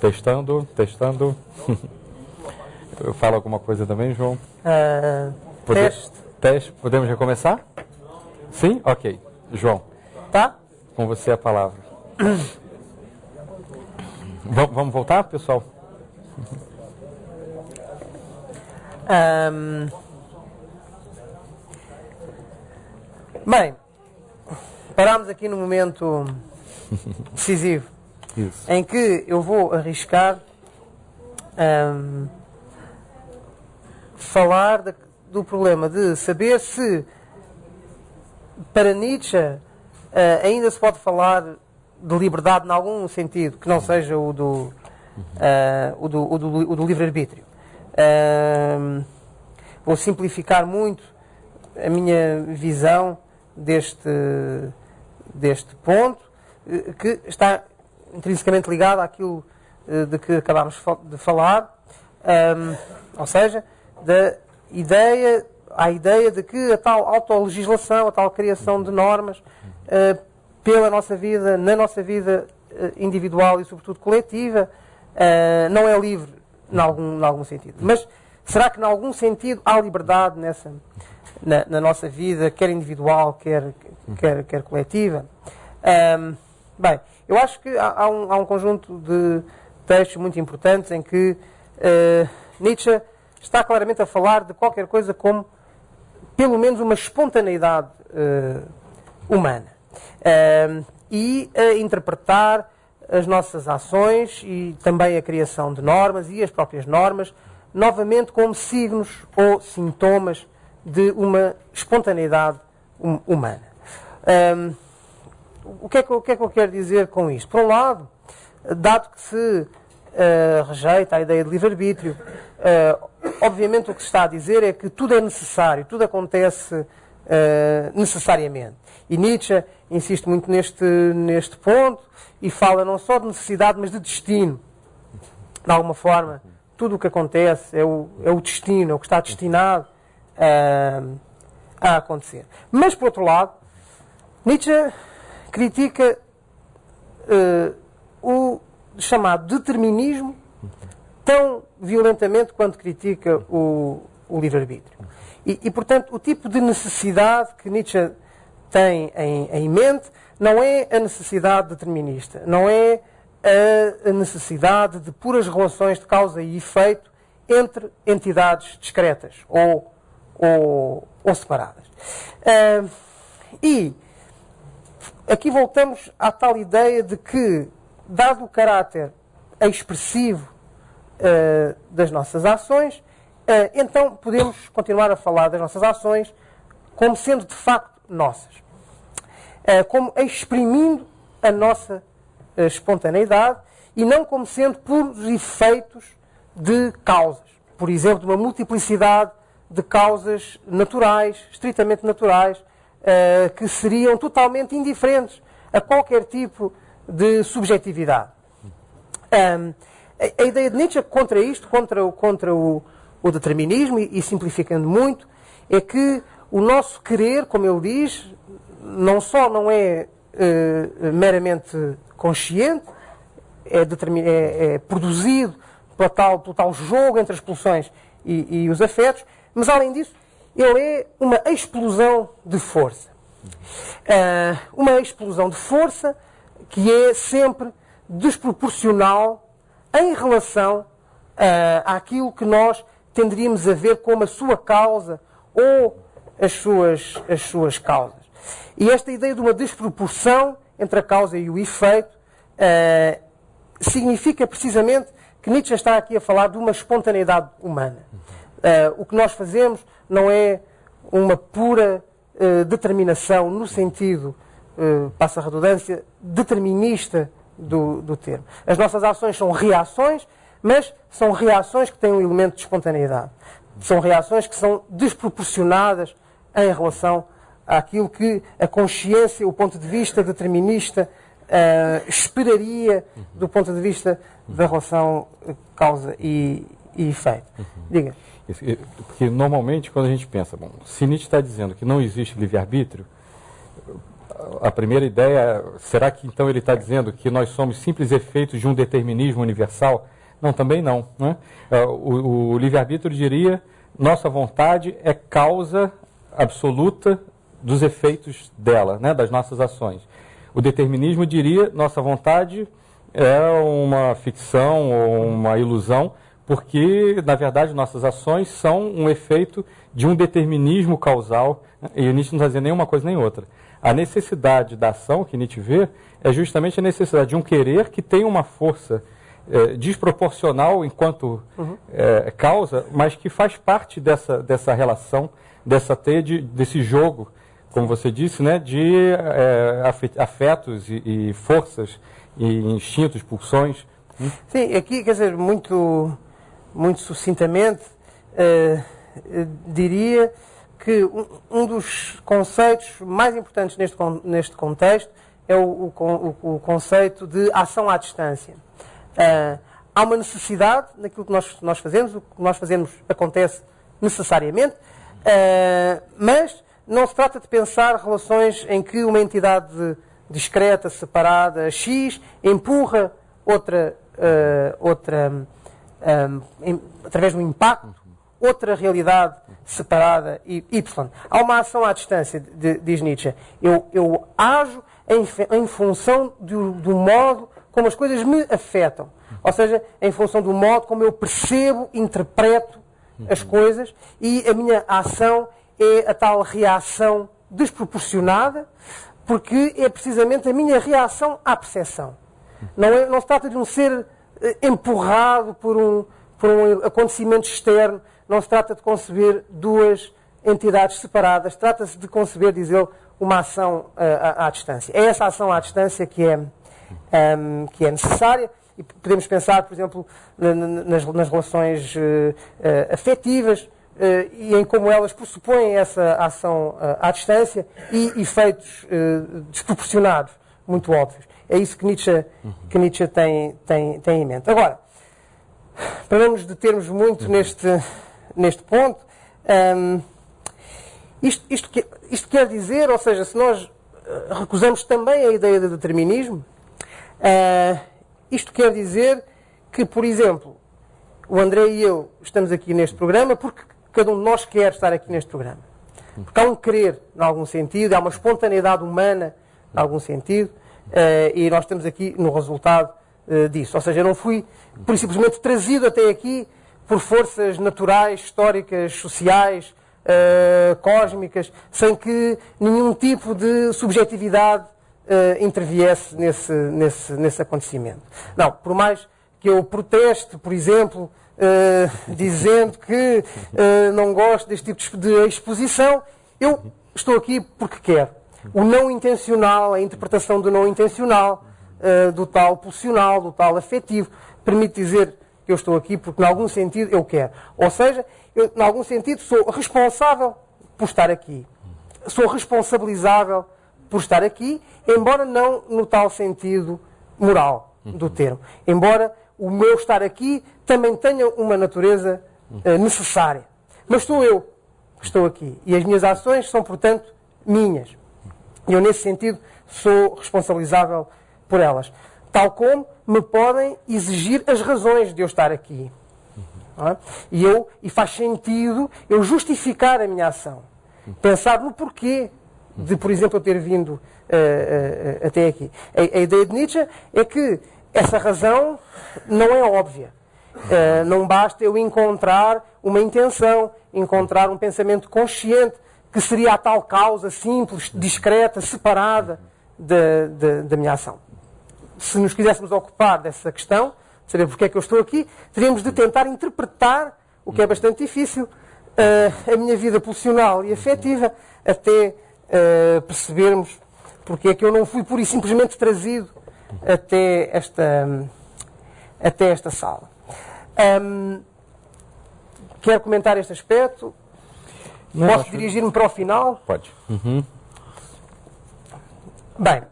Testando. Eu falo alguma coisa também, João? Teste. Podemos recomeçar? Sim? Ok. João. Tá? Com você a palavra. Vamos voltar, pessoal? Bem, parámos aqui no momento decisivo. Isso. Em que eu vou arriscar falar do problema de saber se para Nietzsche ainda se pode falar de liberdade em algum sentido, que não seja o do livre-arbítrio. Vou simplificar muito a minha visão deste ponto, que está intrinsecamente ligado àquilo de que acabámos de falar, ou seja, à ideia de que a tal autolegislação, a tal criação de normas pela nossa vida, na nossa vida individual e sobretudo coletiva, não é livre em algum sentido. Mas Será que, em algum sentido, há liberdade na nossa vida, quer individual, quer coletiva? Bem, eu acho que há um conjunto de textos muito importantes em que Nietzsche está claramente a falar de qualquer coisa como, pelo menos, uma espontaneidade humana. E a interpretar as nossas ações e também a criação de normas e as próprias normas, novamente como signos ou sintomas de uma espontaneidade humana. O que é que eu quero dizer com isto? Por um lado, dado que se rejeita a ideia de livre-arbítrio, obviamente o que se está a dizer é que tudo é necessário, tudo acontece necessariamente. E Nietzsche insiste muito neste ponto e fala não só de necessidade, mas de destino. De alguma forma, tudo o que acontece é o destino, é o que está destinado a acontecer. Mas, por outro lado, Nietzsche critica o chamado determinismo tão violentamente quanto critica o livre-arbítrio. E, portanto, o tipo de necessidade que Nietzsche tem em mente não é a necessidade determinista, não é a necessidade de puras relações de causa e efeito entre entidades discretas ou separadas. E aqui voltamos à tal ideia de que, dado o caráter expressivo das nossas ações, então podemos continuar a falar das nossas ações como sendo de facto nossas. Como exprimindo a nossa espontaneidade e não como sendo puros efeitos de causas. Por exemplo, de uma multiplicidade de causas naturais, estritamente naturais, que seriam totalmente indiferentes a qualquer tipo de subjetividade. A ideia de Nietzsche contra isto, contra o determinismo, e simplificando muito, é que o nosso querer, como ele diz, não só não é meramente consciente, é produzido pelo tal jogo entre as pulsões e os afetos, mas além disso, ele é uma explosão de força. Uma explosão de força que é sempre desproporcional em relação àquilo que nós tenderíamos a ver como a sua causa ou as suas causas. E esta ideia de uma desproporção entre a causa e o efeito significa precisamente que Nietzsche está aqui a falar de uma espontaneidade humana. O que nós fazemos não é uma pura determinação no sentido, passa a redundância, determinista do termo. As nossas ações são reações, mas são reações que têm um elemento de espontaneidade. São reações que são desproporcionadas em relação àquilo que a consciência, o ponto de vista determinista, esperaria do ponto de vista da relação causa e efeito. Diga. Porque normalmente quando a gente pensa, bom, se Nietzsche está dizendo que não existe livre-arbítrio, a primeira ideia é, será que então ele está dizendo que nós somos simples efeitos de um determinismo universal? Não, também não. Né? O livre-arbítrio diria, nossa vontade é causa absoluta dos efeitos dela, né, das nossas ações. O determinismo diria, nossa vontade é uma ficção ou uma ilusão, porque, na verdade, nossas ações são um efeito de um determinismo causal, né? E Nietzsche não está dizendo nem uma coisa nem outra. A necessidade da ação que Nietzsche vê é justamente a necessidade de um querer que tem uma força desproporcional enquanto causa, mas que faz parte dessa relação, dessa teia, desse jogo, como você disse, né, de afetos e forças e instintos, pulsões. Sim, aqui, quer dizer, muito sucintamente, diria que um dos conceitos mais importantes neste contexto é o conceito de ação à distância. Há uma necessidade naquilo que nós fazemos, o que nós fazemos acontece necessariamente, mas não se trata de pensar relações em que uma entidade discreta, separada, X, empurra outra através do impacto outra realidade separada, Y. Há uma ação à distância, diz Nietzsche. Eu ajo em função do modo como as coisas me afetam. Ou seja, em função do modo como eu percebo, interpreto as coisas, e a minha ação é a tal reação desproporcionada, porque é precisamente a minha reação à percepção. Não se trata de um ser empurrado por um acontecimento externo, não se trata de conceber duas entidades separadas, trata-se de conceber, diz ele, uma ação à distância. É essa ação à distância que é necessária, e podemos pensar, por exemplo, nas relações afetivas, e em como elas pressupõem essa ação à distância e efeitos desproporcionados, muito óbvios. É isso que Nietzsche tem em mente. Agora, para não nos determos muito neste ponto, isto quer dizer, ou seja, se nós recusamos também a ideia de determinismo, isto quer dizer que, por exemplo, o André e eu estamos aqui neste programa porque cada um de nós quer estar aqui neste programa. Porque há um querer, em algum sentido, há uma espontaneidade humana, em algum sentido, e nós estamos aqui no resultado disso. Ou seja, eu não fui, por simplesmente, trazido até aqui por forças naturais, históricas, sociais, cósmicas, sem que nenhum tipo de subjetividade interviesse nesse acontecimento. Não, por mais que eu proteste, por exemplo, dizendo que não gosto deste tipo de exposição, eu estou aqui porque quero. O não intencional, a interpretação do não intencional, do tal pulsional, do tal afetivo, permite dizer que eu estou aqui porque, em algum sentido, eu quero. Ou seja, eu, em algum sentido, sou responsável por estar aqui. Sou responsabilizável por estar aqui, embora não no tal sentido moral do termo. Embora o meu estar aqui também tenha uma natureza necessária. Mas sou eu que estou aqui. E as minhas ações são, portanto, minhas. E eu, nesse sentido, sou responsabilizável por elas. Tal como me podem exigir as razões de eu estar aqui. Não é? E faz sentido eu justificar a minha ação. Pensar no porquê de, por exemplo, eu ter vindo até aqui. A ideia de Nietzsche é que essa razão não é óbvia. Não basta eu encontrar uma intenção, encontrar um pensamento consciente, que seria a tal causa simples, discreta, separada da minha ação. Se nos quiséssemos ocupar dessa questão, saber porque é que eu estou aqui, teríamos de tentar interpretar, o que é bastante difícil, a minha vida pulsional e afetiva, até percebermos porque é que eu não fui pura e simplesmente trazido até esta sala. Quero comentar este aspecto? Posso dirigir-me para o final? Pode. Bem.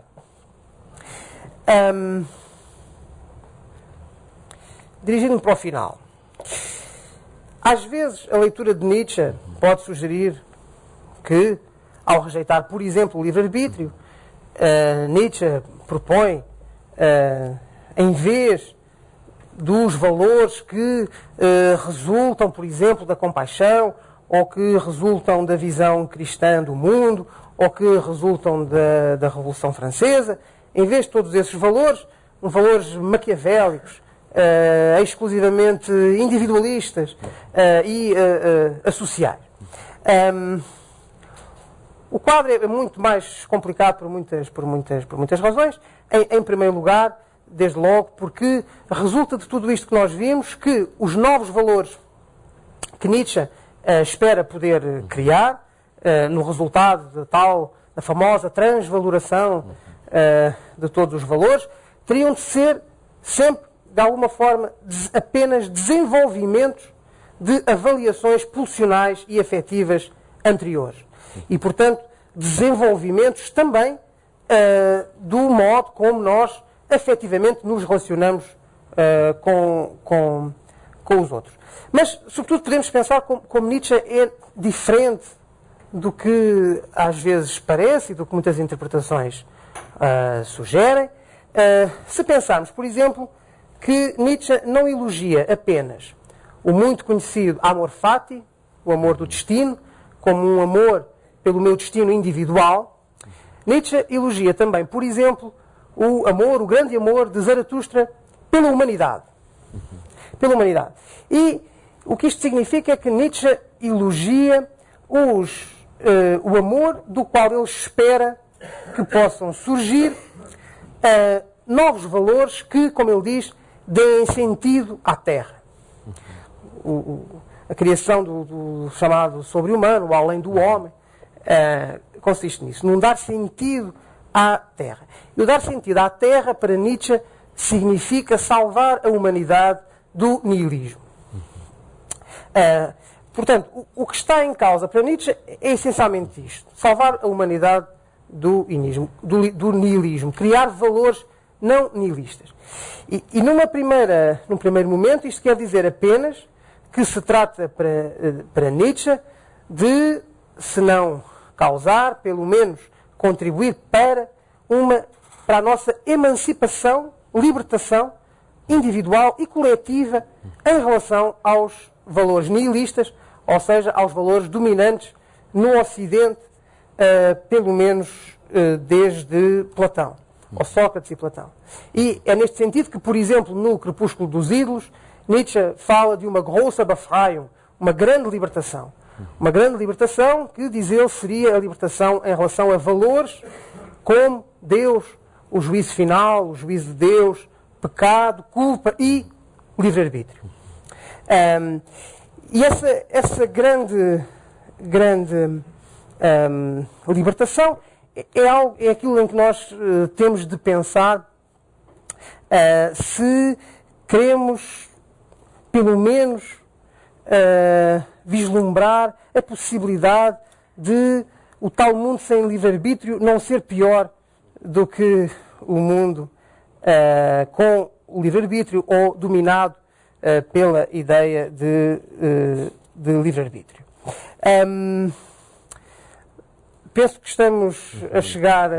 Dirigir-me para o final. Às vezes, a leitura de Nietzsche pode sugerir que, ao rejeitar, por exemplo, o livre-arbítrio, Nietzsche propõe, em vez dos valores que resultam, por exemplo, da compaixão, ou que resultam da visão cristã do mundo, ou que resultam da Revolução Francesa, em vez de todos esses valores, valores maquiavélicos, exclusivamente individualistas e associais. O quadro é muito mais complicado por muitas razões. Em primeiro lugar, desde logo, porque resulta de tudo isto que nós vimos que os novos valores que Nietzsche espera poder criar, no resultado da famosa transvaloração de todos os valores, teriam de ser sempre, de alguma forma, apenas desenvolvimentos de avaliações pulsionais e afetivas anteriores. E, portanto, desenvolvimentos também do modo como nós afetivamente nos relacionamos com os outros. Mas, sobretudo, podemos pensar como Nietzsche é diferente do que às vezes parece e do que muitas interpretações sugerem. Se pensarmos, por exemplo, que Nietzsche não elogia apenas o muito conhecido amor fati, o amor do destino, como um amor pelo meu destino individual. Nietzsche elogia também, por exemplo, o grande amor de Zaratustra pela humanidade. Pela humanidade. E o que isto significa é que Nietzsche elogia o amor do qual ele espera que possam surgir novos valores que, como ele diz, deem sentido à Terra. A criação do chamado sobre-humano, o além do homem, consiste nisso, num dar sentido à Terra. E o dar sentido à Terra, para Nietzsche, significa salvar a humanidade do niilismo. Portanto, o que está em causa para Nietzsche é essencialmente isto: salvar a humanidade do niilismo, criar valores não nihilistas. E num primeiro momento, isto quer dizer apenas que se trata para Nietzsche de, se não causar, pelo menos contribuir para a nossa emancipação, libertação individual e coletiva em relação aos valores nihilistas, ou seja, aos valores dominantes no Ocidente, pelo menos desde Platão, ou Sócrates e Platão. E é neste sentido que, por exemplo, no Crepúsculo dos Ídolos, Nietzsche fala de uma große Befreiung, uma grande libertação. Uma grande libertação que, diz ele, seria a libertação em relação a valores como Deus, o juízo final, o juízo de Deus, pecado, culpa e livre-arbítrio. E essa grande libertação é aquilo em que nós temos de pensar se queremos, pelo menos, vislumbrar a possibilidade de o tal mundo sem livre-arbítrio não ser pior do que o mundo com o livre-arbítrio ou dominado pela ideia de livre-arbítrio. Penso que estamos a chegar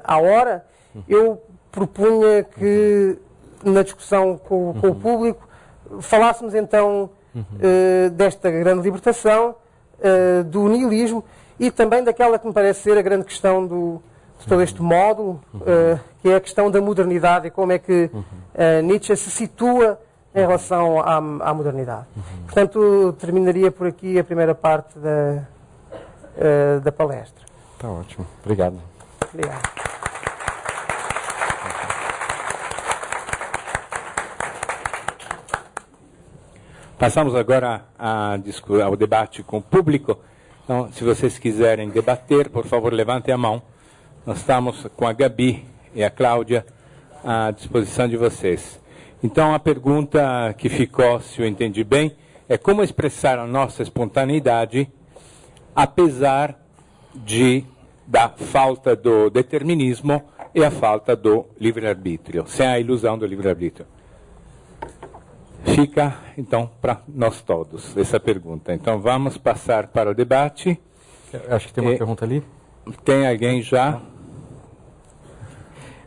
à hora. Eu propunha que, na discussão com o público, falássemos então desta grande libertação, do nihilismo e também daquela que me parece ser a grande questão de todo este módulo, que é a questão da modernidade e como é que Nietzsche se situa em relação à modernidade. Portanto, terminaria por aqui a primeira parte da palestra. Está ótimo. Obrigado. Obrigado. Passamos agora ao debate com o público. Então, se vocês quiserem debater, por favor, levantem a mão. Nós estamos com a Gabi e a Cláudia à disposição de vocês. Então, a pergunta que ficou, se eu entendi bem, é como expressar a nossa espontaneidade, apesar da falta do determinismo e a falta do livre-arbítrio, sem a ilusão do livre-arbítrio. Fica, então, para nós todos, essa pergunta. Então, vamos passar para o debate. Acho que tem uma pergunta ali. Tem alguém já?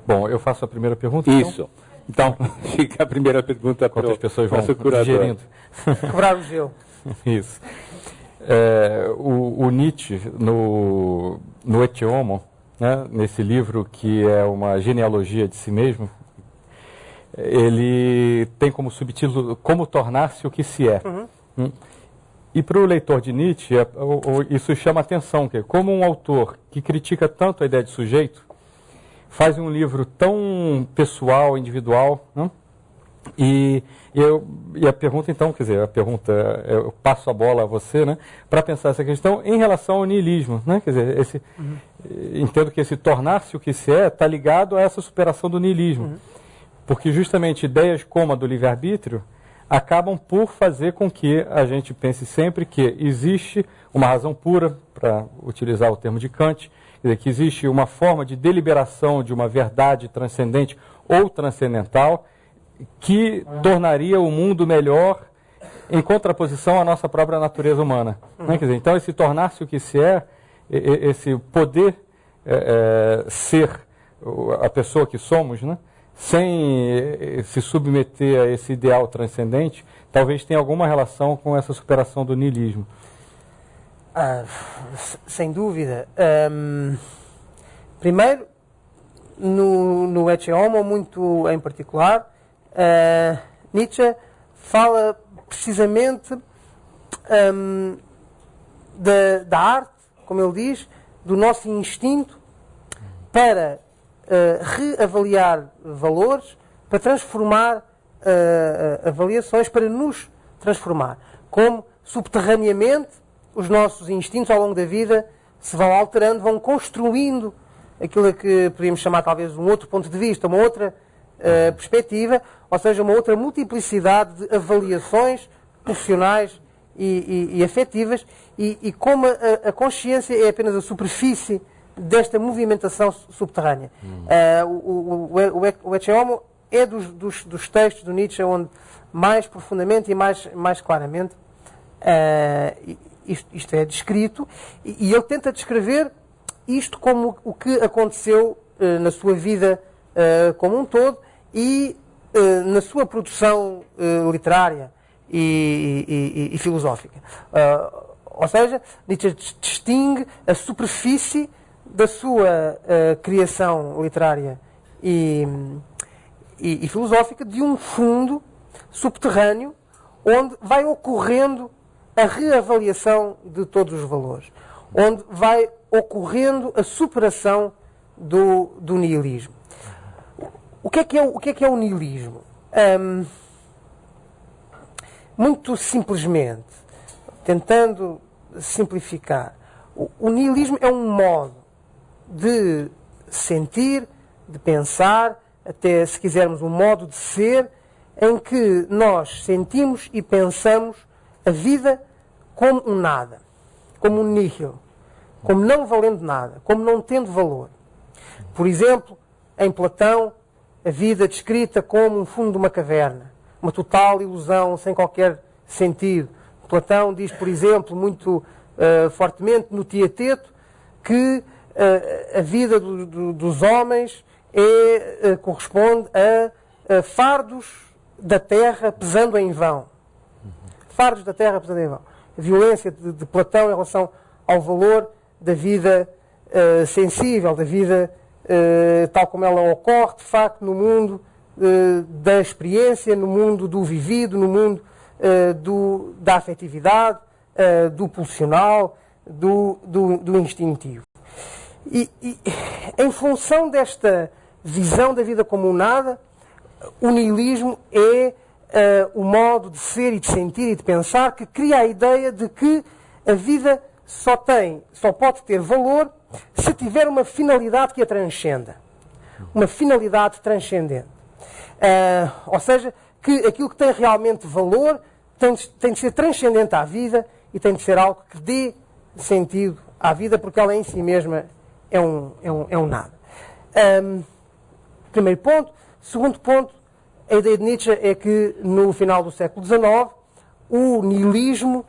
Bom, eu faço a primeira pergunta. Isso. Então, fica a primeira pergunta para as pessoas vão curador. Quebrar o gelo. Isso. O Nietzsche, no Et Homo, né, nesse livro que é uma genealogia de si mesmo, ele tem como subtítulo Como Tornar-se o que se é. E para o leitor de Nietzsche, isso chama atenção, que como um autor que critica tanto a ideia de sujeito, faz um livro tão pessoal, individual, né? E a pergunta, então, quer dizer, eu passo a bola a você, né, para pensar essa questão em relação ao niilismo, né? Quer dizer, entendo que esse tornar-se o que se é está ligado a essa superação do niilismo. Porque justamente ideias como a do livre-arbítrio acabam por fazer com que a gente pense sempre que existe uma razão pura, para utilizar o termo de Kant, quer dizer, que existe uma forma de deliberação de uma verdade transcendente ou transcendental que tornaria o mundo melhor em contraposição à nossa própria natureza humana. Né? Quer dizer, então, esse tornar-se o que se é, esse poder ser a pessoa que somos, né? sem se submeter a esse ideal transcendente, talvez tenha alguma relação com essa superação do niilismo. Sem dúvida. Primeiro, no Ecce Homo, muito em particular, Nietzsche fala precisamente da arte, como ele diz, do nosso instinto para reavaliar valores, para transformar avaliações, para nos transformar. Como subterraneamente os nossos instintos ao longo da vida se vão alterando, vão construindo aquilo que poderíamos chamar talvez um outro ponto de vista, uma outra perspectiva, ou seja, uma outra multiplicidade de avaliações profissionais e afetivas, e como a consciência é apenas a superfície desta movimentação subterrânea. O Ecce Homo é dos textos do Nietzsche onde mais profundamente e mais claramente isto é descrito, e ele tenta descrever isto como o que aconteceu na sua vida como um todo e na sua produção literária e filosófica. Ou seja, Nietzsche distingue a superfície da sua criação literária e filosófica de um fundo subterrâneo onde vai ocorrendo a reavaliação de todos os valores, onde vai ocorrendo a superação do niilismo. O que é o niilismo? Muito simplesmente, tentando simplificar, o niilismo é um modo de sentir, de pensar, até se quisermos um modo de ser, em que nós sentimos e pensamos a vida como um nada, como um níquel, como não valendo nada, como não tendo valor. Por exemplo, em Platão, a vida descrita como um fundo de uma caverna, uma total ilusão, sem qualquer sentido. Platão diz, por exemplo, muito fortemente no Tieteto, que a vida dos homens corresponde a fardos da terra pesando em vão. Fardos da terra pesando em vão. A violência de Platão em relação ao valor da vida sensível, da vida tal como ela ocorre, de facto, no mundo da experiência, no mundo do vivido, no mundo da afetividade, do pulsional, do instintivo. E em função desta visão da vida como um nada, o niilismo é o modo de ser e de sentir e de pensar que cria a ideia de que a vida só pode ter valor se tiver uma finalidade que a transcenda. Uma finalidade transcendente. Ou seja, que aquilo que tem realmente valor tem de ser transcendente à vida e tem de ser algo que dê sentido à vida, porque ela em si mesma é um nada. Primeiro ponto. Segundo ponto, a ideia de Nietzsche é que no final do século XIX o niilismo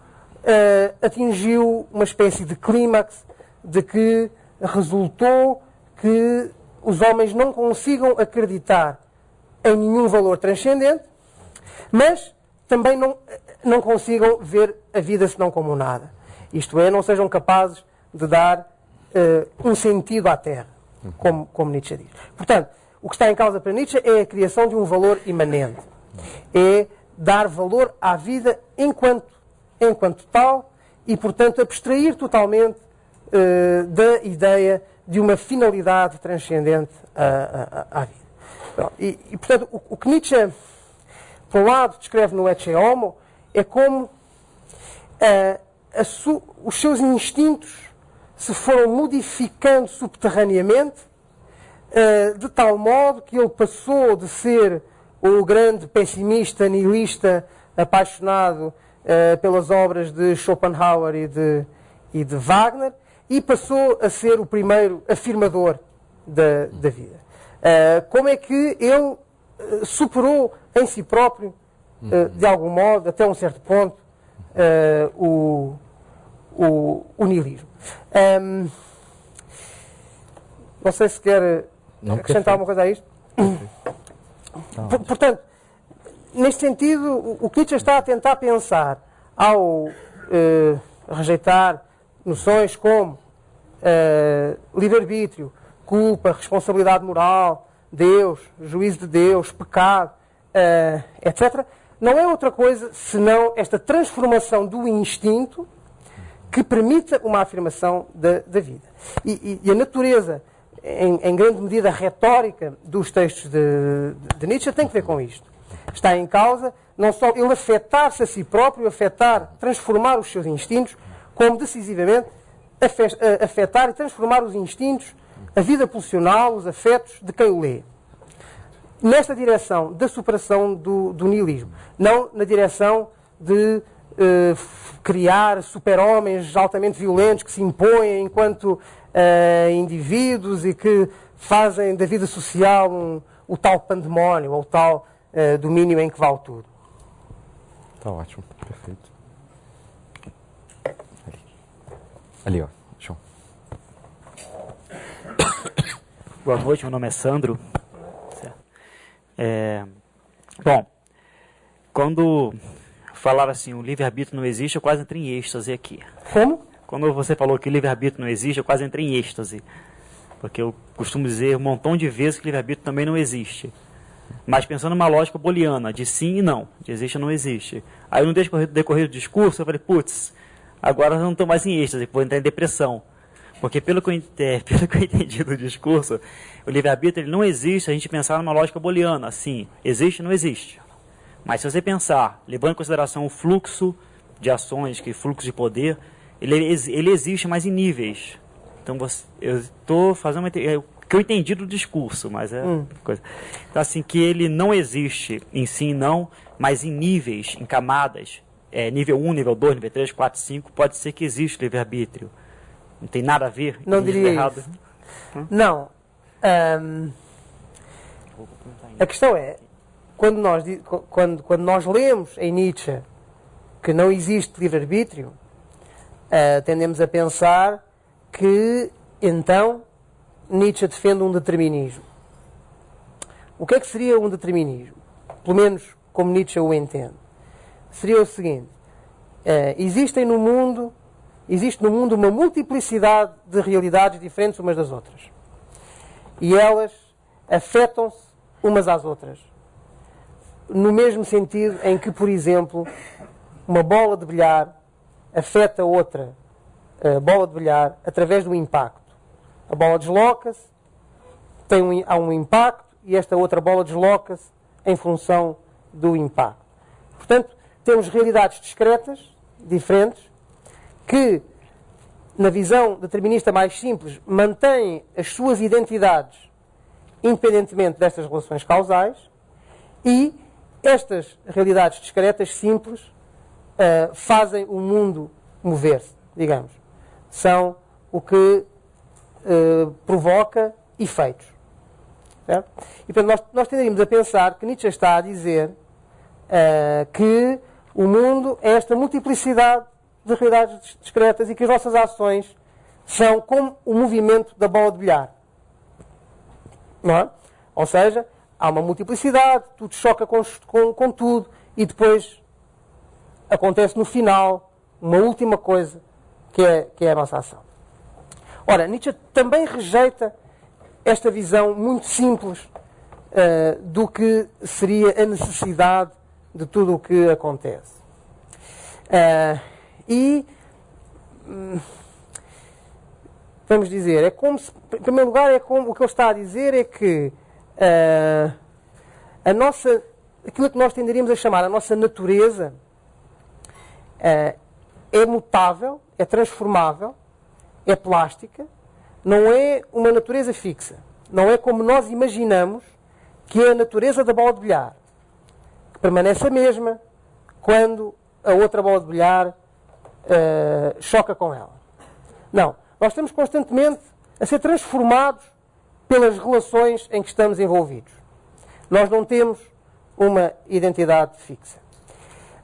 atingiu uma espécie de clímax de que resultou que os homens não consigam acreditar em nenhum valor transcendente, mas também não consigam ver a vida senão como nada. Isto é, não sejam capazes de dar um sentido à Terra, como Nietzsche diz. Portanto, o que está em causa para Nietzsche é a criação de um valor imanente. É dar valor à vida enquanto tal e, portanto, abstrair totalmente da ideia de uma finalidade transcendente à vida. E, portanto, o que Nietzsche, por um lado, descreve no Ecce Homo é como os seus instintos se foram modificando subterraneamente de tal modo que ele passou de ser o grande pessimista, nihilista, apaixonado pelas obras de Schopenhauer e de Wagner, e passou a ser o primeiro afirmador da vida. Como é que ele superou em si próprio, de algum modo, até um certo ponto, o nihilismo. Não sei se quer acrescentar alguma coisa a isto. Portanto, neste sentido, o que Nietzsche está a tentar pensar ao rejeitar noções como livre-arbítrio, culpa, responsabilidade moral, Deus, juízo de Deus, pecado, etc., não é outra coisa senão esta transformação do instinto que permita uma afirmação da vida. E a natureza, em grande medida retórica dos textos de Nietzsche, tem que ver com isto. Está em causa não só ele afetar-se a si próprio, transformar os seus instintos, como decisivamente afetar e transformar os instintos, a vida pulsional, os afetos de quem o lê. Nesta direção da superação do niilismo, não na direção de criar super-homens altamente violentos que se impõem enquanto indivíduos e que fazem da vida social o tal pandemónio, ou o tal domínio em que vale tudo. Está ótimo, perfeito. Ali, ó, João. Boa noite, meu nome é Sandro. Bom, quando falaram assim, o livre-arbítrio não existe, eu quase entrei em êxtase aqui. Como? Quando você falou que o livre-arbítrio não existe, eu quase entrei em êxtase. Porque eu costumo dizer um montão de vezes que o livre-arbítrio também não existe. Mas pensando numa lógica booleana, de sim e não, de existe ou não existe. Aí no decorrer do discurso, eu falei, putz, agora eu não estou mais em êxtase, vou entrar em depressão. Porque pelo que eu entendi do discurso, o livre-arbítrio ele não existe se a gente pensar numa lógica booleana, assim, existe ou não existe. Mas se você pensar, levando em consideração o fluxo de ações, fluxo de poder, ele existe, mas em níveis. Então, eu estou fazendo o que eu entendi do discurso, mas é coisa. Então, assim, que ele não existe em si, não, mas em níveis, em camadas, nível 1, nível 2, nível 3, 4, 5, pode ser que exista livre-arbítrio. Não tem nada a ver? Não diria errado. isso. Não. A questão é, quando nós lemos em Nietzsche que não existe livre-arbítrio, tendemos a pensar que, então, Nietzsche defende um determinismo. O que é que seria um determinismo? Pelo menos como Nietzsche o entende. Seria o seguinte: existe no mundo uma multiplicidade de realidades diferentes umas das outras. E elas afetam-se umas às outras. No mesmo sentido em que, por exemplo, uma bola de bilhar afeta outra bola de bilhar através do impacto. A bola desloca-se, há um impacto e esta outra bola desloca-se em função do impacto. Portanto, temos realidades discretas, diferentes, que, na visão determinista mais simples, mantêm as suas identidades independentemente destas relações causais, e estas realidades discretas, simples, fazem o mundo mover-se, digamos. São o que provoca efeitos. Certo? E, portanto, nós tenderíamos a pensar que Nietzsche está a dizer que o mundo é esta multiplicidade de realidades discretas e que as nossas ações são como o movimento da bola de bilhar. Não é? Ou seja, há uma multiplicidade, tudo choca com tudo e depois acontece no final uma última coisa que é a nossa ação. Ora, Nietzsche também rejeita esta visão muito simples do que seria a necessidade de tudo o que acontece. Vamos dizer, é como se, em primeiro lugar, o que ele está a dizer é que aquilo que nós tenderíamos a chamar a nossa natureza é mutável, é transformável, é plástica, não é uma natureza fixa. Não é como nós imaginamos que é a natureza da bola de bilhar, que permanece a mesma quando a outra bola de bilhar choca com ela. Não. Nós estamos constantemente a ser transformados pelas relações em que estamos envolvidos. Nós não temos uma identidade fixa.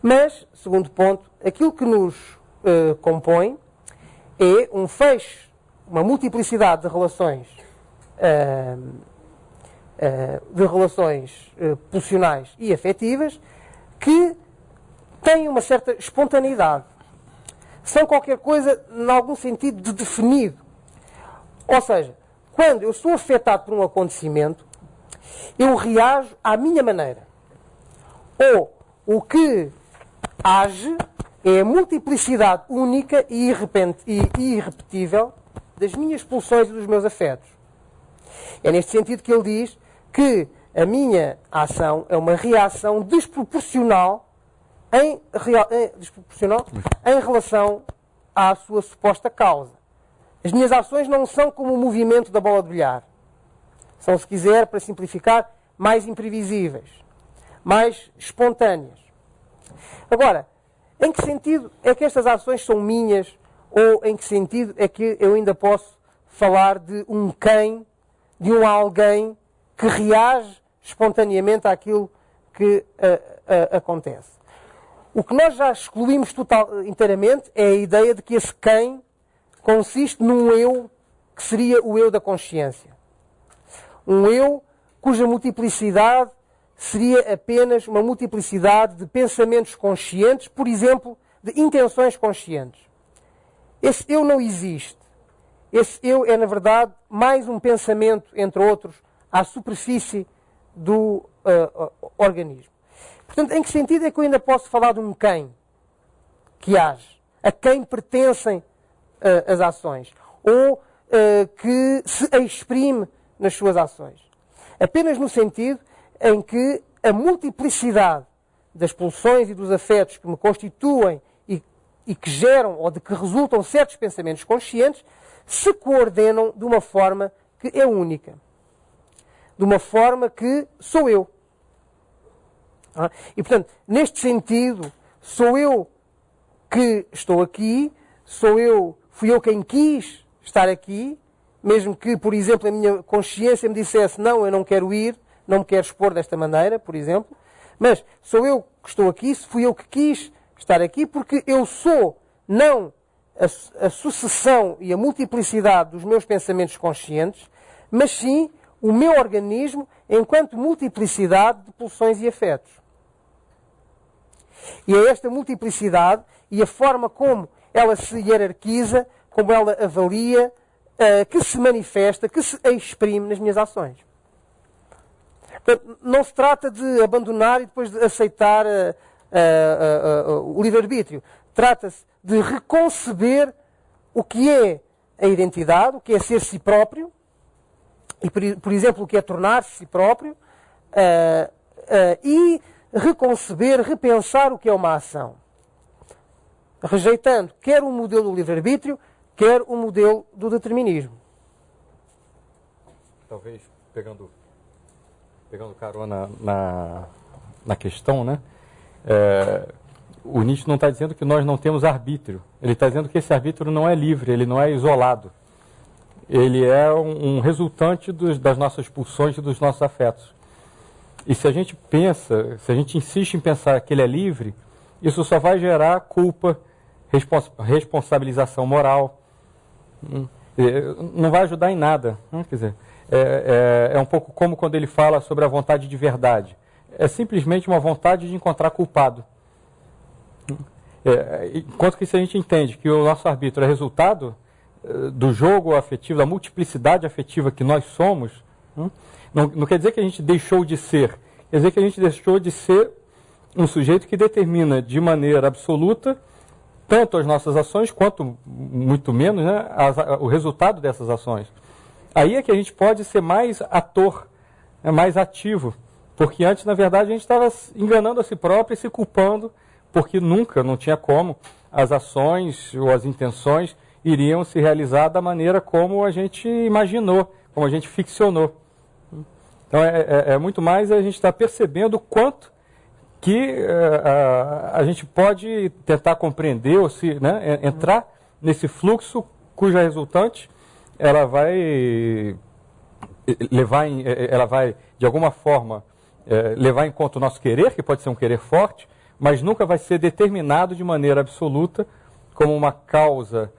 Mas, segundo ponto, aquilo que nos compõe é um feixe, uma multiplicidade de relações de relações pulsionais e afetivas que têm uma certa espontaneidade. São qualquer coisa, em algum sentido, de definido. Ou seja, quando eu sou afetado por um acontecimento, eu reajo à minha maneira. Ou o que age é a multiplicidade única e irrepetível das minhas pulsões e dos meus afetos. É neste sentido que ele diz que a minha ação é uma reação desproporcional em relação à sua suposta causa. As minhas ações não são como o movimento da bola de bilhar. São, se quiser, para simplificar, mais imprevisíveis, mais espontâneas. Agora, em que sentido é que estas ações são minhas, ou em que sentido é que eu ainda posso falar de um quem, de um alguém que reage espontaneamente àquilo que acontece? O que nós já excluímos inteiramente é a ideia de que esse quem consiste num eu que seria o eu da consciência. Um eu cuja multiplicidade seria apenas uma multiplicidade de pensamentos conscientes, por exemplo, de intenções conscientes. Esse eu não existe. Esse eu é, na verdade, mais um pensamento, entre outros, à superfície do organismo. Portanto, em que sentido é que eu ainda posso falar de um quem que age? A quem pertencem as ações? Ou que se exprime nas suas ações? Apenas no sentido em que a multiplicidade das pulsões e dos afetos que me constituem e que geram ou de que resultam certos pensamentos conscientes se coordenam de uma forma que é única. De uma forma que sou eu. E, portanto, neste sentido, sou eu que estou aqui, fui eu quem quis estar aqui, mesmo que, por exemplo, a minha consciência me dissesse, não, eu não quero ir, não me quero expor desta maneira, por exemplo, mas sou eu que estou aqui, fui eu que quis estar aqui, porque eu sou, não a sucessão e a multiplicidade dos meus pensamentos conscientes, mas sim o meu organismo enquanto multiplicidade de pulsões e afetos. E é esta multiplicidade e a forma como ela se hierarquiza, como ela avalia, que se manifesta, que se exprime nas minhas ações. Portanto, não se trata de abandonar e depois de aceitar o livre-arbítrio. Trata-se de reconceber o que é a identidade, o que é ser si próprio, e, por exemplo, o que é tornar-se si próprio, e reconceber, repensar o que é uma ação. Rejeitando quer o modelo do livre-arbítrio, quer o modelo do determinismo. Talvez, pegando carona na questão, né? O Nietzsche não está dizendo que nós não temos arbítrio. Ele está dizendo que esse arbítrio não é livre, ele não é isolado. Ele é um resultante das nossas pulsões e dos nossos afetos. E se a gente insiste em pensar que ele é livre, isso só vai gerar culpa, responsabilização moral. Não vai ajudar em nada. Quer dizer, é um pouco como quando ele fala sobre a vontade de verdade. É simplesmente uma vontade de encontrar culpado. Enquanto que se a gente entende que o nosso arbítrio é resultado do jogo afetivo, da multiplicidade afetiva que nós somos, não quer dizer que a gente deixou de ser, quer dizer que a gente deixou de ser um sujeito que determina de maneira absoluta tanto as nossas ações, quanto, muito menos, né, o resultado dessas ações. Aí é que a gente pode ser mais ator, mais ativo, porque antes, na verdade, a gente estava enganando a si próprio e se culpando, porque não tinha como as ações ou as intenções iriam se realizar da maneira como a gente imaginou, como a gente ficcionou. Então, é muito mais a gente estar percebendo o quanto que a gente pode tentar compreender, ou entrar nesse fluxo cuja resultante ela vai de alguma forma, levar em conta o nosso querer, que pode ser um querer forte, mas nunca vai ser determinado de maneira absoluta como uma causa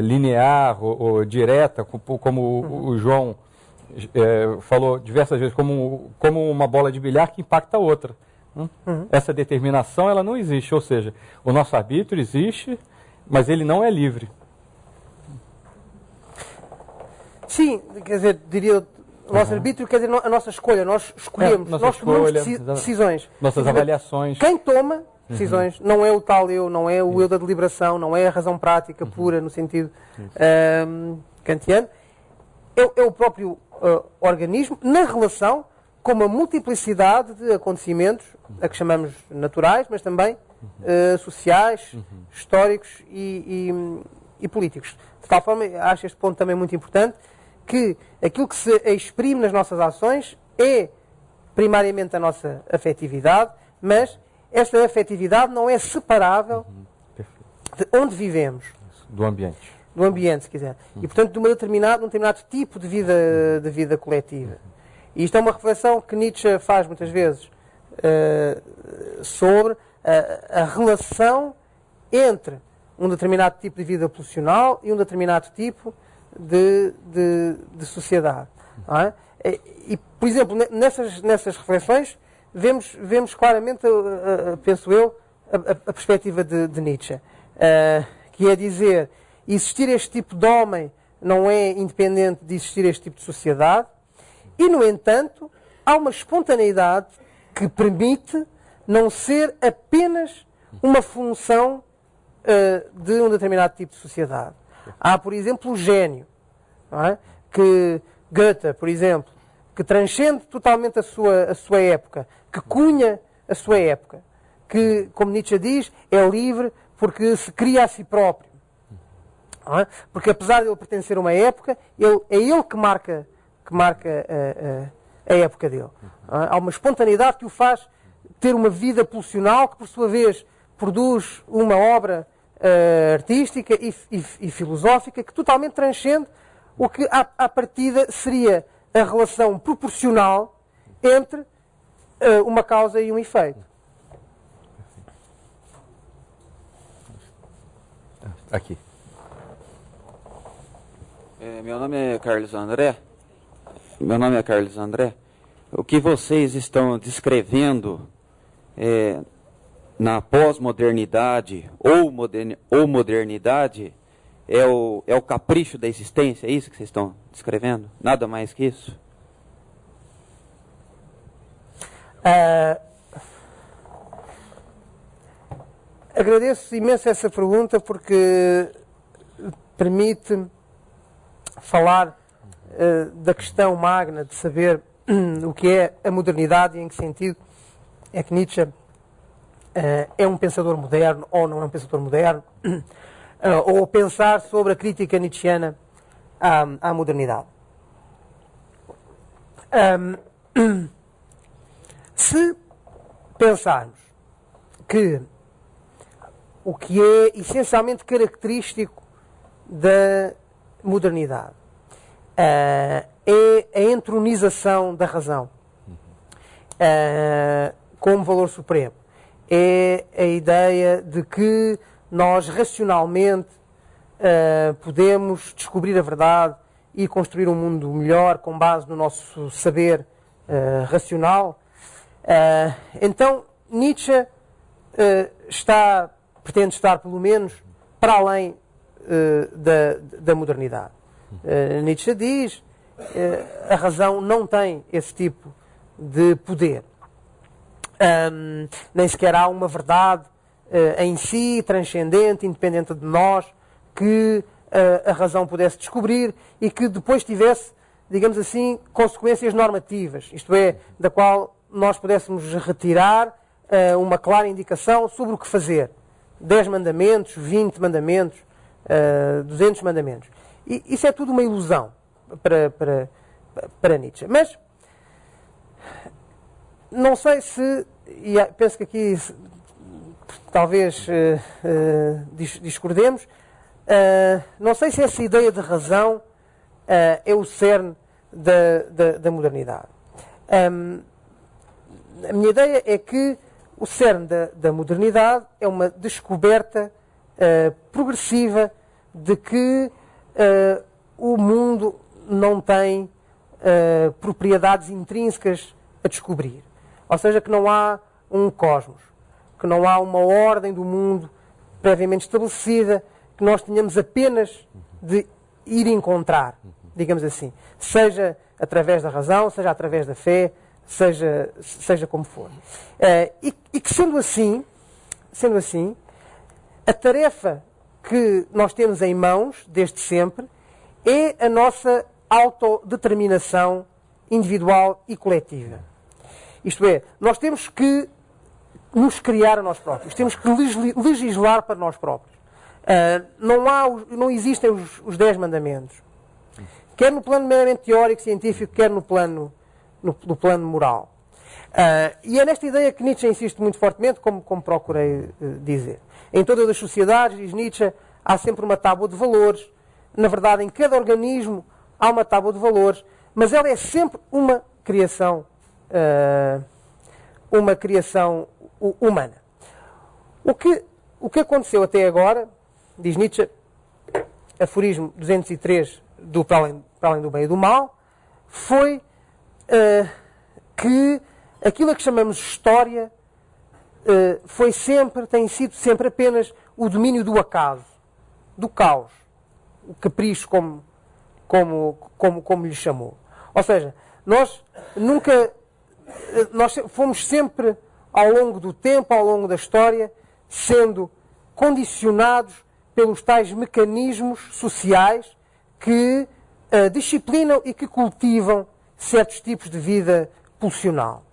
linear ou direta, como o João falou diversas vezes como uma bola de bilhar que impacta a outra. Essa determinação ela não existe, ou seja, o nosso arbítrio existe, mas ele não é livre. Sim, quer dizer, diria, o nosso arbítrio quer dizer a nossa escolha, nós escolhemos, nós tomamos decisões. Nossas avaliações. Quem toma decisões não é o tal eu, não é o eu da deliberação, não é a razão prática pura no sentido kantiano, é o próprio organismo na relação com uma multiplicidade de acontecimentos, a que chamamos naturais, mas também sociais, históricos e políticos. De tal forma, acho este ponto também muito importante, que aquilo que se exprime nas nossas ações é primariamente a nossa afetividade, mas esta afetividade não é separável de onde vivemos. Do ambiente. Do ambiente, se quiser. E, portanto, de um determinado tipo de vida coletiva. E isto é uma reflexão que Nietzsche faz muitas vezes sobre a relação entre um determinado tipo de vida pulsional e um determinado tipo de sociedade. Não é? E, por exemplo, nessas reflexões, vemos claramente, penso eu, a perspectiva de Nietzsche, que é dizer, existir este tipo de homem não é independente de existir este tipo de sociedade, e, no entanto, há uma espontaneidade que permite não ser apenas uma função de um determinado tipo de sociedade. Há, por exemplo, o gênio, não é? Que Goethe, por exemplo, que transcende totalmente a sua época, que cunha a sua época, que, como Nietzsche diz, é livre porque se cria a si próprio. Não é? Porque, apesar de ele pertencer a uma época, é ele que marca a época dele. Não é? Há uma espontaneidade que o faz ter uma vida pulsional que, por sua vez, produz uma obra artística e filosófica que totalmente transcende o que, à partida, seria a relação proporcional entre uma causa e um efeito. Aqui. Meu nome é Carlos André. O que vocês estão descrevendo na pós-modernidade ou modernidade é o capricho da existência, é isso que vocês estão descrevendo? Nada mais que isso? Agradeço imenso essa pergunta porque permite falar da questão magna de saber o que é a modernidade e em que sentido é que Nietzsche é um pensador moderno ou não é um pensador moderno, ou pensar sobre a crítica nietzschiana à modernidade. Se pensarmos que o que é essencialmente característico da modernidade é a entronização da razão como valor supremo, é a ideia de que nós racionalmente podemos descobrir a verdade e construir um mundo melhor com base no nosso saber racional. Então, Nietzsche pretende estar, pelo menos, para além da modernidade. Nietzsche diz a razão não tem esse tipo de poder. Nem sequer há uma verdade em si, transcendente, independente de nós, que a razão pudesse descobrir e que depois tivesse, digamos assim, consequências normativas, isto é, da qual nós pudéssemos retirar uma clara indicação sobre o que fazer. 10 mandamentos, 20 mandamentos, 200 mandamentos. E isso é tudo uma ilusão para Nietzsche. Mas não sei se, e penso que aqui talvez discordemos, não sei se essa ideia de razão é o cerne da modernidade. A minha ideia é que o cerne da modernidade é uma descoberta progressiva de que o mundo não tem propriedades intrínsecas a descobrir. Ou seja, que não há um cosmos, que não há uma ordem do mundo previamente estabelecida, que nós tenhamos apenas de ir encontrar, digamos assim. Seja através da razão, seja através da fé, seja como for. E que sendo assim, a tarefa que nós temos em mãos, desde sempre, é a nossa autodeterminação individual e coletiva. Isto é, nós temos que nos criar a nós próprios, temos que legislar para nós próprios. Não existem os 10 mandamentos, quer no plano meramente teórico, científico, quer no plano moral. E é nesta ideia que Nietzsche insiste muito fortemente, como procurei dizer. Em todas as sociedades, diz Nietzsche, há sempre uma tábua de valores. Na verdade, em cada organismo há uma tábua de valores, mas ela é sempre uma criação humana. O que aconteceu até agora, diz Nietzsche, aforismo 203 do Para Além do Bem e do Mal, foi que aquilo a que chamamos história tem sido sempre apenas o domínio do acaso, do caos, o capricho, como lhe chamou. Ou seja, nós fomos sempre, ao longo do tempo, ao longo da história, sendo condicionados pelos tais mecanismos sociais que disciplinam e que cultivam certos tipos de vida pulsional.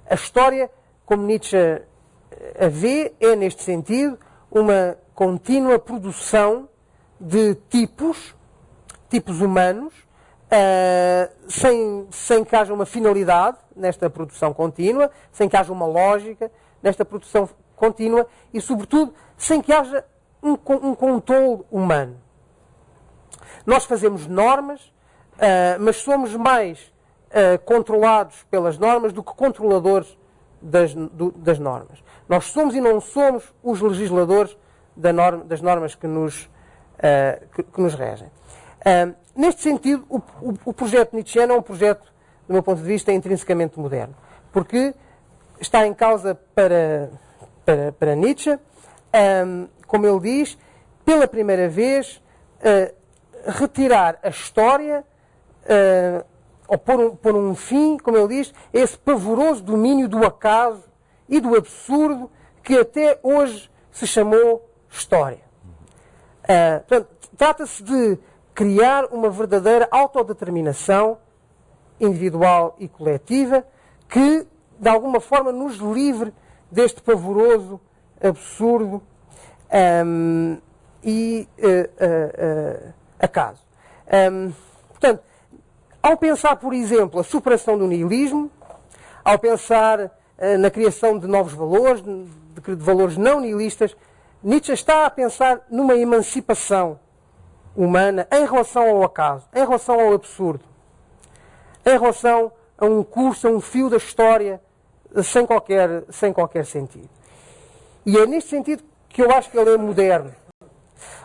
A história, como Nietzsche a vê, é, neste sentido, uma contínua produção de tipos humanos, sem que haja uma finalidade nesta produção contínua, sem que haja uma lógica nesta produção contínua e, sobretudo, sem que haja um controle humano. Nós fazemos normas, mas somos mais controlados pelas normas do que controladores das normas. Nós somos e não somos os legisladores das normas que nos regem. Neste sentido, o projeto nietzscheano é um projeto, do meu ponto de vista, intrinsecamente moderno, porque está em causa para Nietzsche, como ele diz, pela primeira vez, retirar a história, ou pôr um fim, como ele diz, a esse pavoroso domínio do acaso e do absurdo que até hoje se chamou história. Portanto, trata-se de criar uma verdadeira autodeterminação individual e coletiva que, de alguma forma, nos livre deste pavoroso absurdo e acaso. Portanto, ao pensar, por exemplo, a superação do nihilismo, ao pensar na criação de novos valores, de valores não nihilistas, Nietzsche está a pensar numa emancipação humana em relação ao acaso, em relação ao absurdo, em relação a um curso, a um fio da história sem qualquer sentido. E é neste sentido que eu acho que ele é moderno.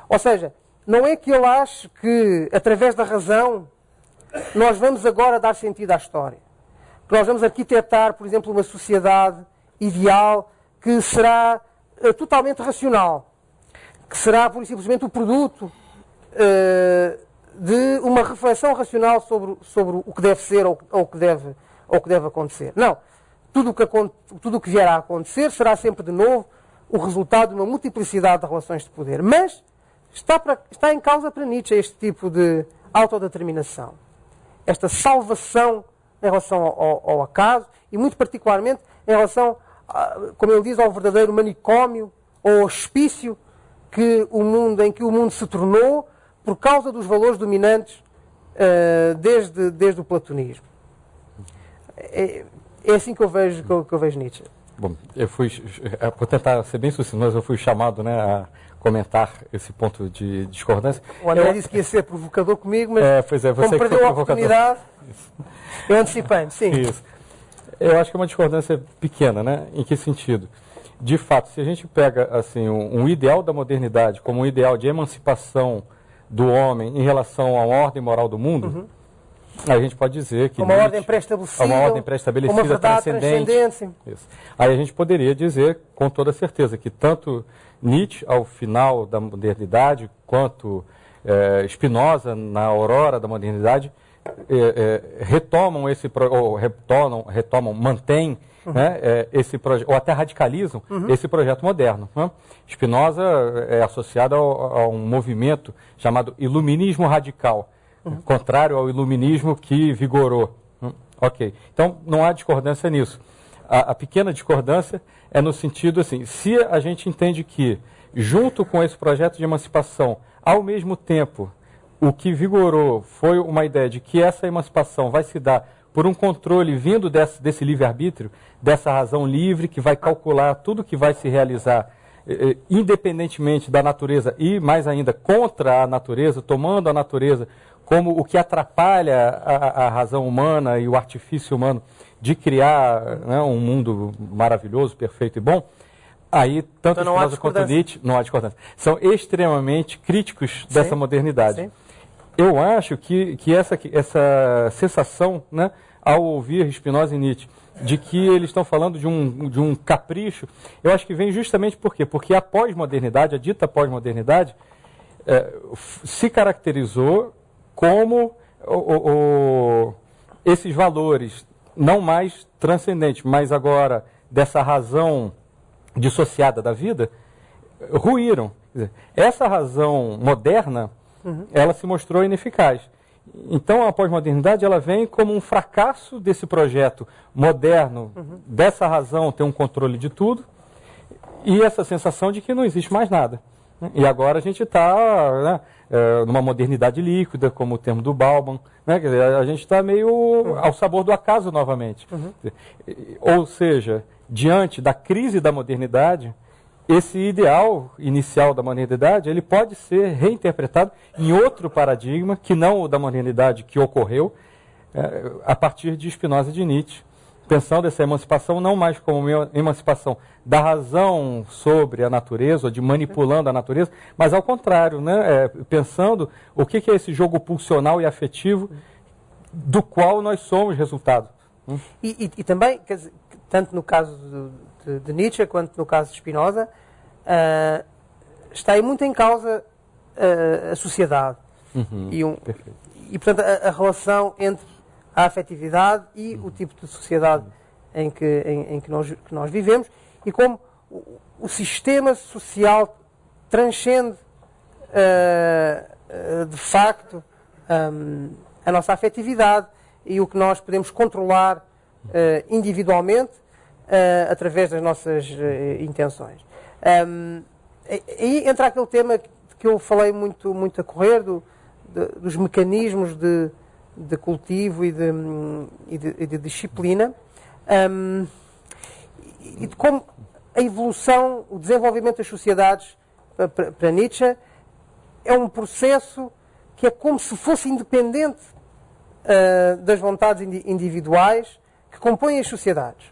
Ou seja, não é que ele ache que, através da razão, nós vamos agora dar sentido à história. Que nós vamos arquitetar, por exemplo, uma sociedade ideal que será totalmente racional, que será, por simplesmente, o produto de uma reflexão racional sobre o que deve ser ou o que deve acontecer. Não. Tudo o que vier a acontecer será sempre, de novo, o resultado de uma multiplicidade de relações de poder. Mas está em causa para Nietzsche este tipo de autodeterminação. Esta salvação em relação ao acaso e, muito particularmente, em relação, como ele diz, ao verdadeiro manicômio ou hospício em que o mundo se tornou por causa dos valores dominantes desde o platonismo. É assim que eu vejo Nietzsche. Bom, por tentar ser bem sucinto, mas eu fui chamado, a comentar esse ponto de discordância. O André disse que ia ser provocador comigo, mas você perdeu a oportunidade, eu antecipei-me, sim. Isso. Eu acho que é uma discordância pequena, Em que sentido? De fato, se a gente pega assim, um ideal da modernidade como um ideal de emancipação do homem em relação à ordem moral do mundo, Aí a gente pode dizer que uma ordem pré-estabelecida, uma ordem pré-estabelecida, uma verdade transcendente. Isso. Aí a gente poderia dizer com toda certeza que tanto Nietzsche, ao final da modernidade, quanto Spinoza, na aurora da modernidade, mantêm esse projeto, ou até radicalizam esse projeto moderno. Né? Spinoza é associado a um movimento chamado iluminismo radical, contrário ao iluminismo que vigorou. Ok. Então, não há discordância nisso. A pequena discordância é no sentido assim, se a gente entende que, junto com esse projeto de emancipação, ao mesmo tempo, o que vigorou foi uma ideia de que essa emancipação vai se dar por um controle vindo desse livre-arbítrio, dessa razão livre que vai calcular tudo que vai se realizar independentemente da natureza e, mais ainda, contra a natureza, tomando a natureza como o que atrapalha a razão humana e o artifício humano de criar, né, um mundo maravilhoso, perfeito e bom, aí tanto então, Spinoza quanto Nietzsche, não há discordância, são extremamente críticos dessa modernidade. Sim. Eu acho que essa sensação, né, ao ouvir Spinoza e Nietzsche, de que eles estão falando de um capricho, eu acho que vem justamente por quê? Porque a pós-modernidade, a dita pós-modernidade, se caracterizou como esses valores não mais transcendentes, mas agora dessa razão dissociada da vida, ruíram. Quer dizer, essa razão moderna, ela se mostrou ineficaz. Então, a pós-modernidade ela vem como um fracasso desse projeto moderno, dessa razão ter um controle de tudo, e essa sensação de que não existe mais nada. E agora a gente está, né, numa modernidade líquida, como o termo do Bauman, né, quer dizer, a gente está meio ao sabor do acaso novamente. Ou seja, diante da crise da modernidade, esse ideal inicial da modernidade, ele pode ser reinterpretado em outro paradigma, que não o da modernidade que ocorreu, a partir de Spinoza e de Nietzsche, pensando essa emancipação não mais como uma emancipação da razão sobre a natureza, ou de manipulando a natureza, mas ao contrário, né, pensando o que é esse jogo pulsional e afetivo do qual nós somos resultado. E também, quer dizer, tanto no caso de Nietzsche quanto no caso de Spinoza, está aí muito em causa a sociedade e portanto a relação entre a afetividade e o tipo de sociedade em que nós vivemos, e como o sistema social transcende de facto a nossa afetividade e o que nós podemos controlar individualmente através das nossas intenções. Aí entra aquele tema que eu falei muito a correr, dos mecanismos de cultivo e de disciplina, e de como a evolução, o desenvolvimento das sociedades para Nietzsche é um processo que é como se fosse independente das vontades individuais que compõem as sociedades.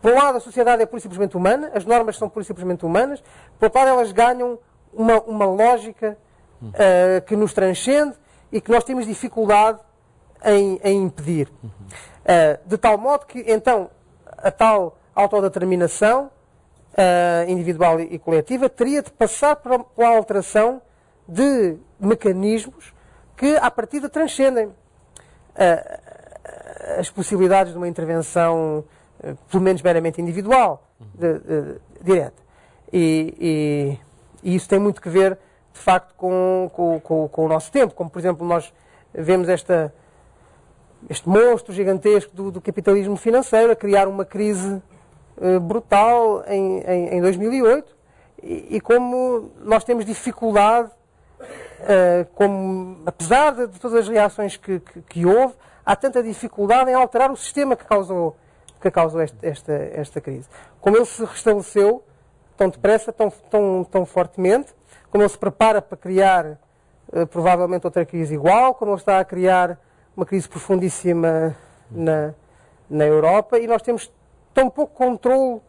Por um lado, a sociedade é pura e simplesmente humana, as normas são pura e simplesmente humanas, por outro lado, elas ganham uma lógica que nos transcende e que nós temos dificuldade em impedir. De tal modo que, então, a tal autodeterminação individual e coletiva teria de passar pela alteração de mecanismos que, à partida, transcendem as possibilidades de uma intervenção, pelo menos meramente individual, direta. E isso tem muito que ver, de facto, com o nosso tempo. Como, por exemplo, nós vemos este monstro gigantesco do capitalismo financeiro a criar uma crise brutal em 2008, e como nós temos dificuldade, apesar de todas as reações que houve, há tanta dificuldade em alterar o sistema que causou esta crise. Como ele se restabeleceu tão depressa, tão fortemente, como ele se prepara para criar provavelmente outra crise igual, como ele está a criar uma crise profundíssima na Europa, e nós temos tão pouco controle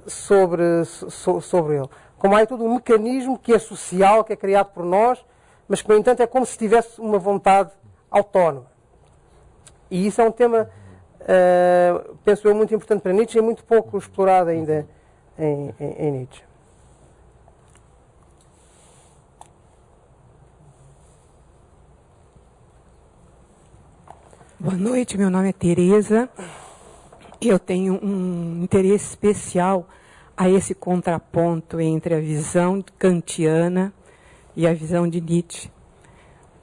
sobre ele. Como há aí todo um mecanismo que é social, que é criado por nós, mas que, no entanto, é como se tivesse uma vontade autónoma. E isso é um tema, penso eu, muito importante para Nietzsche e muito pouco explorado ainda em Nietzsche. Boa noite, meu nome é Tereza. Eu tenho um interesse especial a esse contraponto entre a visão kantiana e a visão de Nietzsche,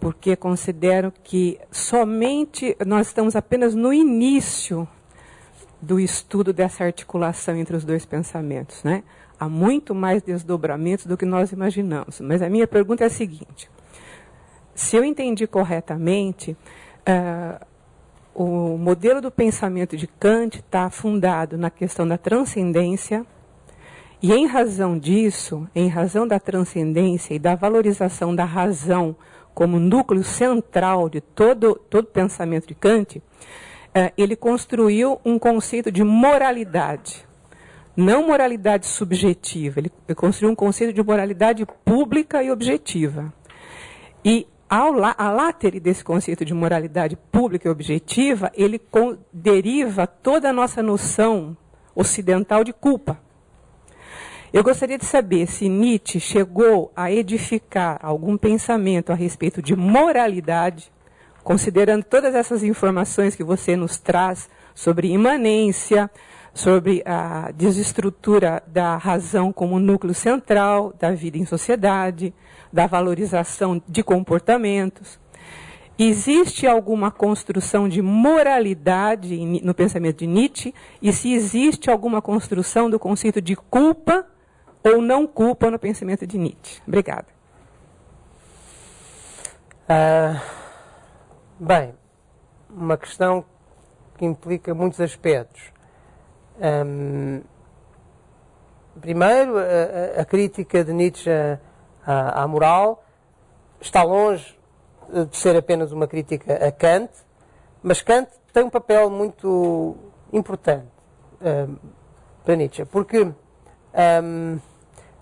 porque considero que somente nós estamos apenas no início do estudo dessa articulação entre os dois pensamentos, né? Há muito mais desdobramentos do que nós imaginamos. Mas a minha pergunta é a seguinte: se eu entendi corretamente, o modelo do pensamento de Kant está fundado na questão da transcendência, e em razão disso, em razão da transcendência e da valorização da razão como núcleo central de todo pensamento de Kant, ele construiu um conceito de moralidade, não moralidade subjetiva, ele construiu um conceito de moralidade pública e objetiva. E a látere desse conceito de moralidade pública e objetiva, ele deriva toda a nossa noção ocidental de culpa. Eu gostaria de saber se Nietzsche chegou a edificar algum pensamento a respeito de moralidade, considerando todas essas informações que você nos traz sobre imanência, sobre a desestrutura da razão como núcleo central da vida em sociedade, da valorização de comportamentos. Existe alguma construção de moralidade no pensamento de Nietzsche? E se existe alguma construção do conceito de culpa ou não culpa no pensamento de Nietzsche? Obrigada. Bem, uma questão que implica muitos aspectos. Primeiro, a crítica de Nietzsche à moral está longe de ser apenas uma crítica a Kant, mas Kant tem um papel muito importante para Nietzsche, porque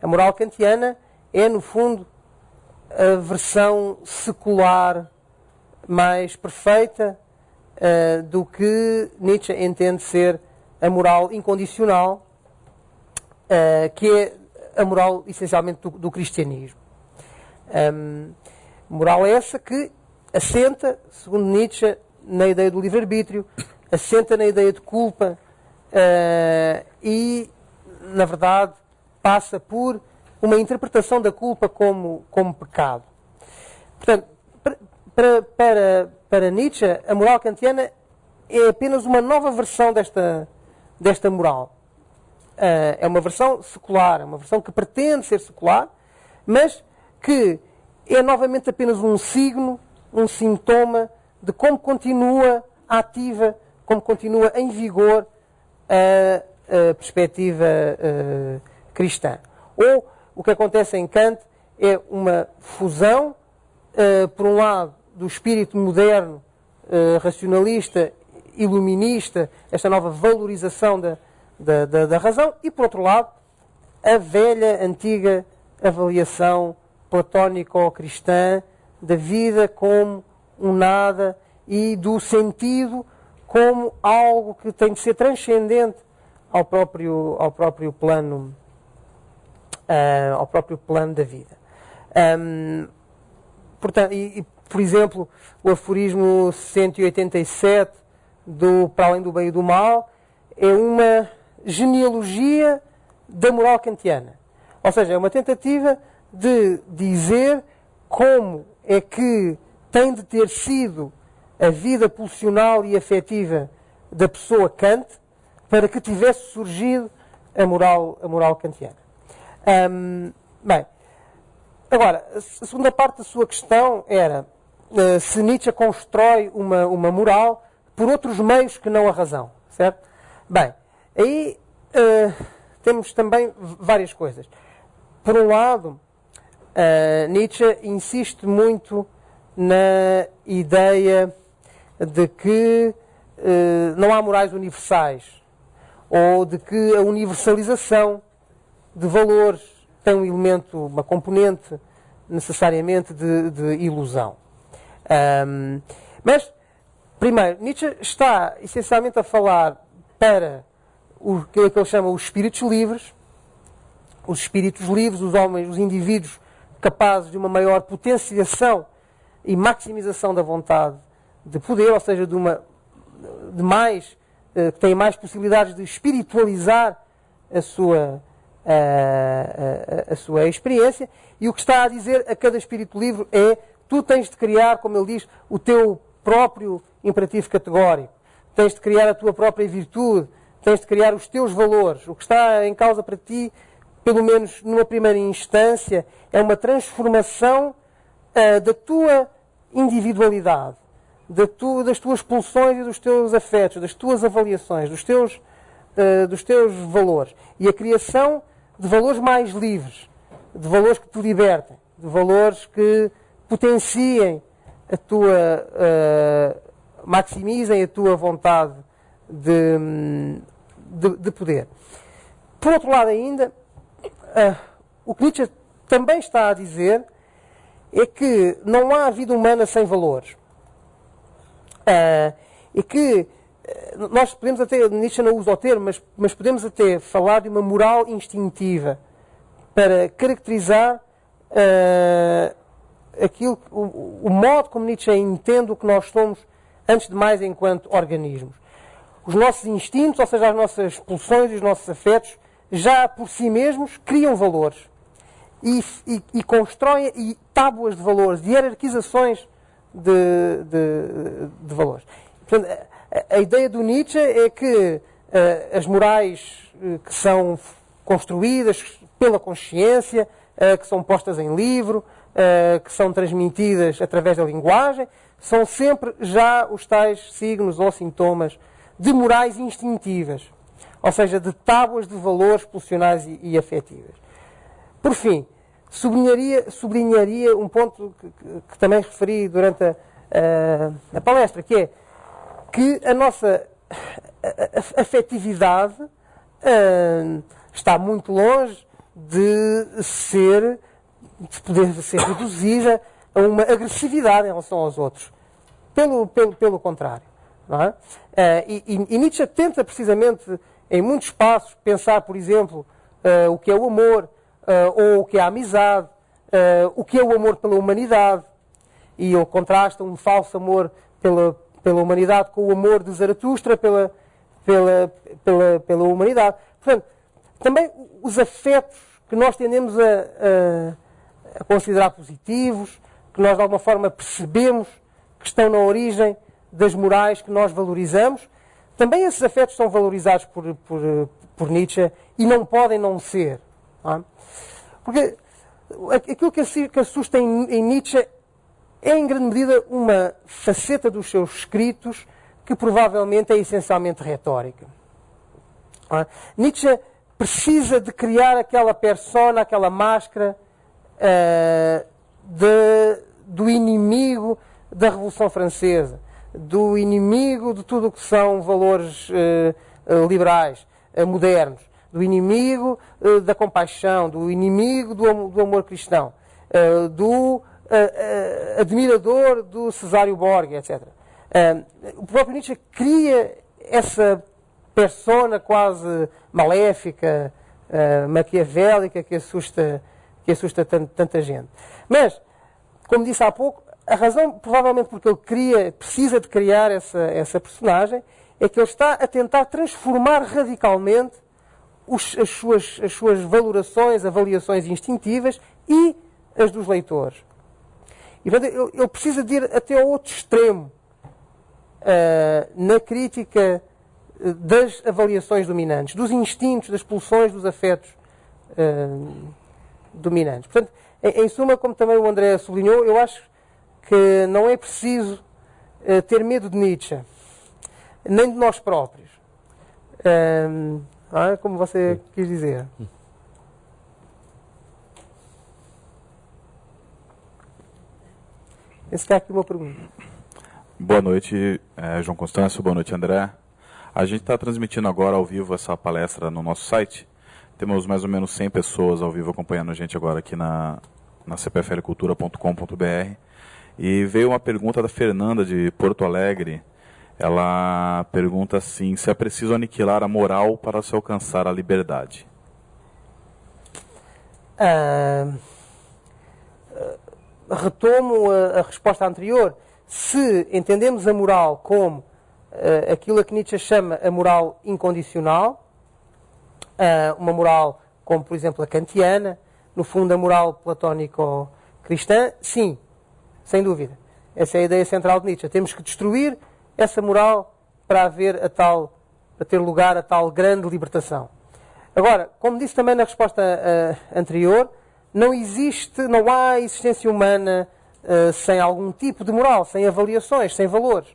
a moral kantiana é, no fundo, a versão secular mais perfeita do que Nietzsche entende ser a moral incondicional, que é a moral essencialmente do cristianismo. Moral essa que assenta, segundo Nietzsche, na ideia do livre-arbítrio, assenta na ideia de culpa e, na verdade, passa por uma interpretação da culpa como pecado. Portanto, para Nietzsche, a moral kantiana é apenas uma nova versão desta moral. É uma versão secular, é uma versão que pretende ser secular, mas que é novamente apenas um signo, um sintoma de como continua ativa, como continua em vigor a perspectiva cristã. Ou o que acontece em Kant é uma fusão, por um lado, do espírito moderno, racionalista, iluminista, esta nova valorização da razão, e, por outro lado, a velha, antiga avaliação platónico-cristã da vida como um nada e do sentido como algo que tem de ser transcendente ao próprio plano da vida. Portanto, por exemplo, o aforismo 187 do Para Além do Bem e do Mal é uma genealogia da moral kantiana. Ou seja, é uma tentativa de dizer como é que tem de ter sido a vida pulsional e afetiva da pessoa Kant para que tivesse surgido a moral kantiana. Bem, agora, a segunda parte da sua questão era se Nietzsche constrói uma moral por outros meios que não a razão, certo? Bem, aí temos também várias coisas. Por um lado, Nietzsche insiste muito na ideia de que não há morais universais, ou de que a universalização de valores tem um elemento, uma componente necessariamente de ilusão. Mas Primeiro, Nietzsche está essencialmente a falar para aquilo que ele chama os espíritos livres, os homens, os indivíduos capazes de uma maior potenciação e maximização da vontade de poder, ou seja, que têm mais possibilidades de espiritualizar a sua experiência, e o que está a dizer a cada espírito livre é: tu tens de criar, como ele diz, o teu próprio imperativo categórico, tens de criar a tua própria virtude, tens de criar os teus valores. O que está em causa para ti, pelo menos numa primeira instância, é uma transformação da tua individualidade, das tuas pulsões e dos teus afetos, das tuas avaliações, dos teus valores, e a criação de valores mais livres, de valores que te libertem, de valores que potenciem a tua, maximizem a tua vontade de poder. Por outro lado ainda, o que Nietzsche também está a dizer é que não há vida humana sem valores. E que nós podemos até, Nietzsche não usa o termo, mas podemos até falar de uma moral instintiva para caracterizar o modo como Nietzsche entende o que nós somos, antes de mais, enquanto organismos. Os nossos instintos, ou seja, as nossas pulsões e os nossos afetos, já por si mesmos criam valores e constroem tábuas de valores, de hierarquizações de valores. Portanto, a ideia do Nietzsche é que as morais que são construídas pela consciência, que são postas em livro, que são transmitidas através da linguagem, são sempre já os tais signos ou sintomas de morais instintivas, ou seja, de tábuas de valores pulsionais e afetivas. Por fim, sublinharia um ponto que também referi durante a palestra, que é que a nossa afetividade está muito longe de poder ser reduzida a uma agressividade em relação aos outros. Pelo contrário. Não é? E Nietzsche tenta precisamente, em muitos passos, pensar, por exemplo, o que é o amor, ou o que é a amizade, o que é o amor pela humanidade. E ele contrasta um falso amor pela humanidade com o amor de Zaratustra pela humanidade. Portanto, também os afetos que nós tendemos a considerar positivos, que nós de alguma forma percebemos que estão na origem das morais que nós valorizamos, também esses afetos são valorizados por Nietzsche e não podem não ser. Não é? Porque aquilo que assusta em Nietzsche é, em grande medida, uma faceta dos seus escritos que provavelmente é essencialmente retórica. Não é? Nietzsche precisa de criar aquela persona, aquela máscara do inimigo da Revolução Francesa, do inimigo de tudo o que são valores liberais, modernos, do inimigo da compaixão, do inimigo do amor cristão, do admirador do Cesário Borgia, etc. O próprio Nietzsche cria essa persona quase maléfica, maquiavélica, que assusta tanta gente. Mas, como disse há pouco, a razão, provavelmente porque ele precisa de criar essa personagem, é que ele está a tentar transformar radicalmente as suas valorações, avaliações instintivas e as dos leitores. E, portanto, ele precisa de ir até ao outro extremo na crítica das avaliações dominantes, dos instintos, das pulsões, dos afetos dominantes. Portanto, em suma, como também o André sublinhou, eu acho que não é preciso ter medo de Nietzsche, nem de nós próprios. Como você quis dizer. Esse que é aqui uma pergunta. Boa noite, João Constâncio. Boa noite, André. A gente está transmitindo agora ao vivo essa palestra no nosso site. Temos mais ou menos 100 pessoas ao vivo acompanhando a gente agora aqui na cpflcultura.com.br. E veio uma pergunta da Fernanda de Porto Alegre, Ela pergunta assim, se é preciso aniquilar a moral para se alcançar a liberdade. Retomo a resposta anterior. Se entendemos a moral como aquilo a que Nietzsche chama a moral incondicional, uma moral como, por exemplo, a kantiana, no fundo a moral platónico-cristã, sim, sem dúvida. Essa é a ideia central de Nietzsche. Temos que destruir essa moral para ter lugar a tal grande libertação. Agora, como disse também na resposta anterior, não há existência humana sem algum tipo de moral, sem avaliações, sem valores,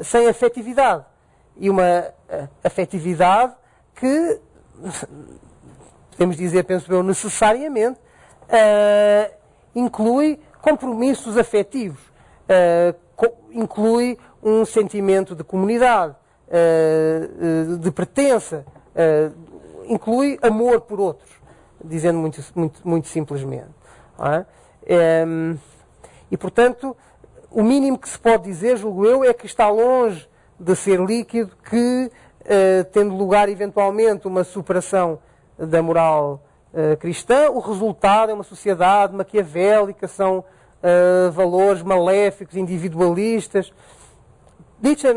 sem afetividade. E uma afetividade que, podemos dizer, penso eu, necessariamente, inclui compromissos afetivos, inclui um sentimento de comunidade, de pertença, inclui amor por outros, dizendo muito simplesmente. Não é? E, portanto, o mínimo que se pode dizer, julgo eu, é que está longe de ser líquido, que, tendo lugar eventualmente uma superação da moral cristã, o resultado é uma sociedade maquiavélica, são valores maléficos, individualistas. Nietzsche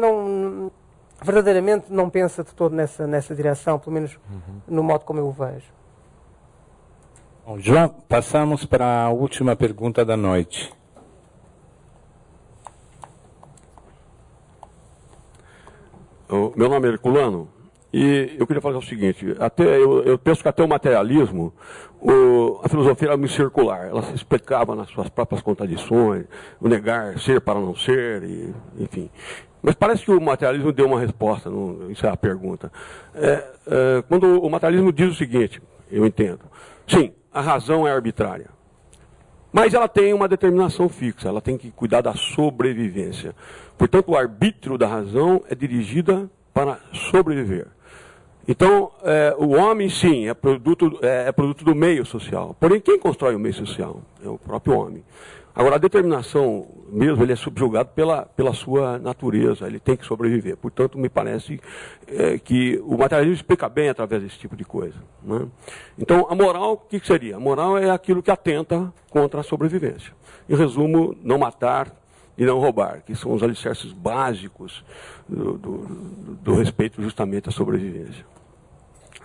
verdadeiramente não pensa de todo nessa direção, pelo menos no modo como eu o vejo. Bom, João, passamos para a última pergunta da noite. Meu nome é Herculano e eu queria falar o seguinte, eu penso que até o materialismo, a filosofia era muito circular, ela se explicava nas suas próprias contradições, o negar ser para não ser, enfim. Mas parece que o materialismo deu uma resposta, isso é a pergunta. Quando o materialismo diz o seguinte, eu entendo, sim, a razão é arbitrária, mas ela tem uma determinação fixa, ela tem que cuidar da sobrevivência. Portanto, o arbítrio da razão é dirigida para sobreviver. Então, o homem, sim, é produto do meio social. Porém, quem constrói o meio social? É o próprio homem. Agora, a determinação mesmo, ele é subjugado pela sua natureza, ele tem que sobreviver. Portanto, me parece que o materialismo explica bem através desse tipo de coisa. Né? Então, a moral, o que seria? A moral é aquilo que atenta contra a sobrevivência. Em resumo, não matar e não roubar, que são os alicerces básicos do respeito justamente à sobrevivência.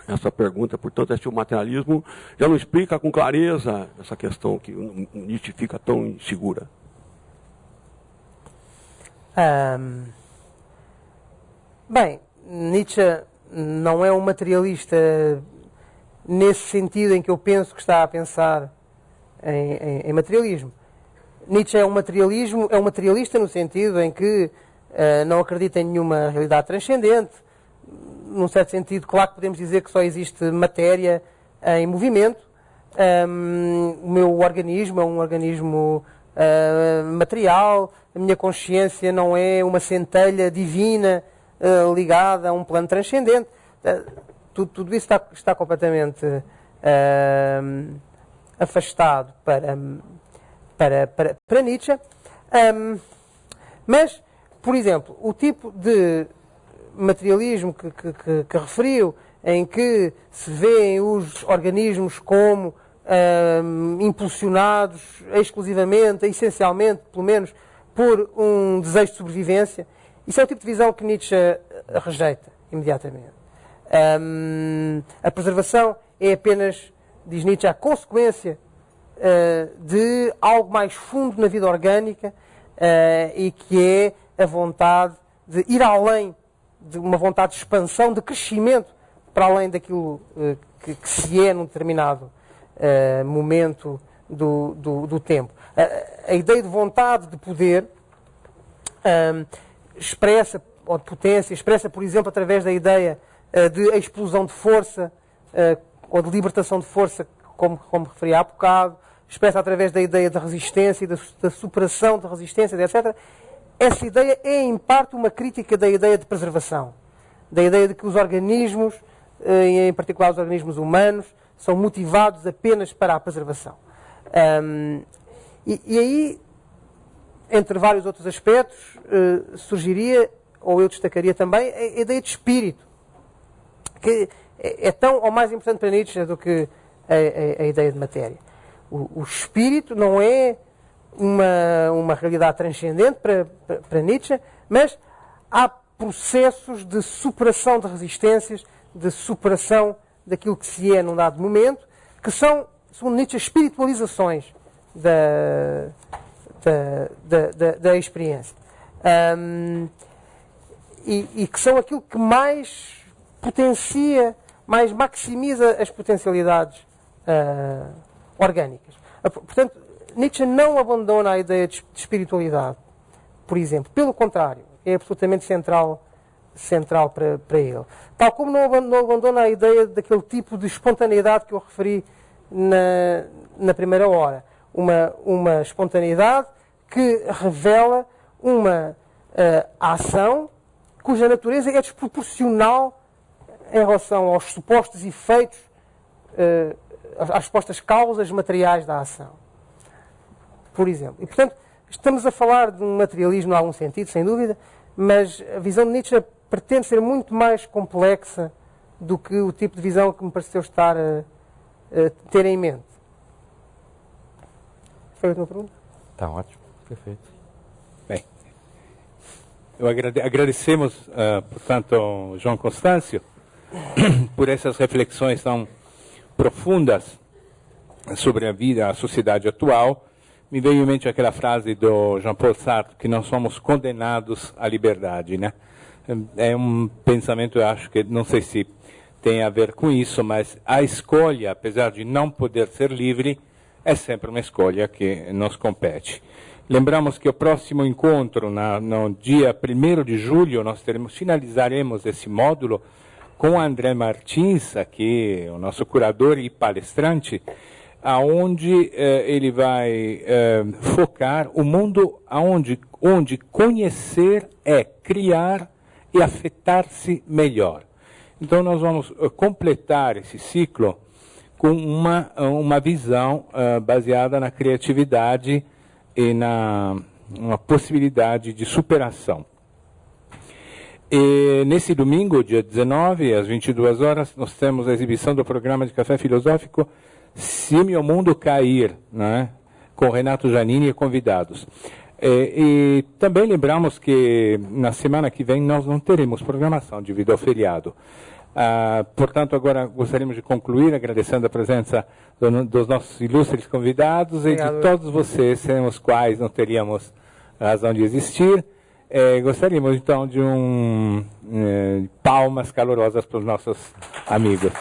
Essa pergunta, portanto, é se o materialismo já não explica com clareza essa questão que Nietzsche fica tão insegura. Bem, Nietzsche não é um materialista nesse sentido em que eu penso que está a pensar em materialismo. Nietzsche é um materialista no sentido em que não acredita em nenhuma realidade transcendente. Num certo sentido, claro que podemos dizer que só existe matéria em movimento. O meu organismo é um organismo material, a minha consciência não é uma centelha divina ligada a um plano transcendente. Tudo isso está completamente afastado para Nietzsche. Mas, por exemplo, o tipo de materialismo que referiu, em que se vêem os organismos como impulsionados exclusivamente, essencialmente, pelo menos, por um desejo de sobrevivência, isso é o tipo de visão que Nietzsche rejeita imediatamente. A preservação é apenas, diz Nietzsche, a consequência de algo mais fundo na vida orgânica e que é a vontade de ir além, de uma vontade de expansão, de crescimento para além daquilo que se é num determinado momento do tempo. A ideia de vontade de poder expressa, ou de potência, expressa, por exemplo, através da ideia de explosão de força ou de libertação de força, como referi há bocado, expressa através da ideia da resistência e da superação da resistência, etc. Essa ideia é, em parte, uma crítica da ideia de preservação, da ideia de que os organismos, em particular os organismos humanos, são motivados apenas para a preservação. E aí, entre vários outros aspectos, surgiria ou eu destacaria também, a ideia de espírito, que é tão ou mais importante para Nietzsche do que a ideia de matéria. O espírito não é uma realidade transcendente para Nietzsche, mas há processos de superação de resistências, de superação daquilo que se é num dado momento, que são, segundo Nietzsche, espiritualizações da experiência. E que são aquilo que mais potencia, mais maximiza as potencialidades orgânicas. Portanto, Nietzsche não abandona a ideia de espiritualidade, por exemplo. Pelo contrário, é absolutamente central para ele. Tal como não abandona a ideia daquele tipo de espontaneidade que eu referi na primeira hora. Uma espontaneidade que revela uma ação cuja natureza é desproporcional em relação aos supostos efeitos, às supostas causas materiais da ação. Por exemplo. E, portanto, estamos a falar de um materialismo em algum sentido, sem dúvida, mas a visão de Nietzsche pretende ser muito mais complexa do que o tipo de visão que me pareceu estar a ter em mente. Foi a tua pergunta? Está ótimo, perfeito. Bem, agradecemos, portanto, João Constâncio, por essas reflexões tão profundas sobre a vida, a sociedade atual. Me veio em mente aquela frase do Jean-Paul Sartre, que não somos condenados à liberdade, né? É um pensamento, eu acho que, não sei se tem a ver com isso, mas a escolha, apesar de não poder ser livre, é sempre uma escolha que nos compete. Lembramos que o próximo encontro, no dia 1º de julho, nós finalizaremos esse módulo com André Martins, aqui, o nosso curador e palestrante, aonde ele vai focar o mundo onde conhecer é criar e afetar-se melhor. Então nós vamos completar esse ciclo com uma visão baseada na criatividade e uma possibilidade de superação. E nesse domingo, dia 19, às 22 horas, nós temos a exibição do programa de Café Filosófico Se Meu Mundo Cair, né? Com Renato Giannini e convidados. E também lembramos que na semana que vem nós não teremos programação devido ao feriado. Portanto, agora gostaríamos de concluir agradecendo a presença dos nossos ilustres convidados. Obrigado. E de todos vocês, sem os quais não teríamos razão de existir. Gostaríamos então de palmas calorosas para os nossos amigos.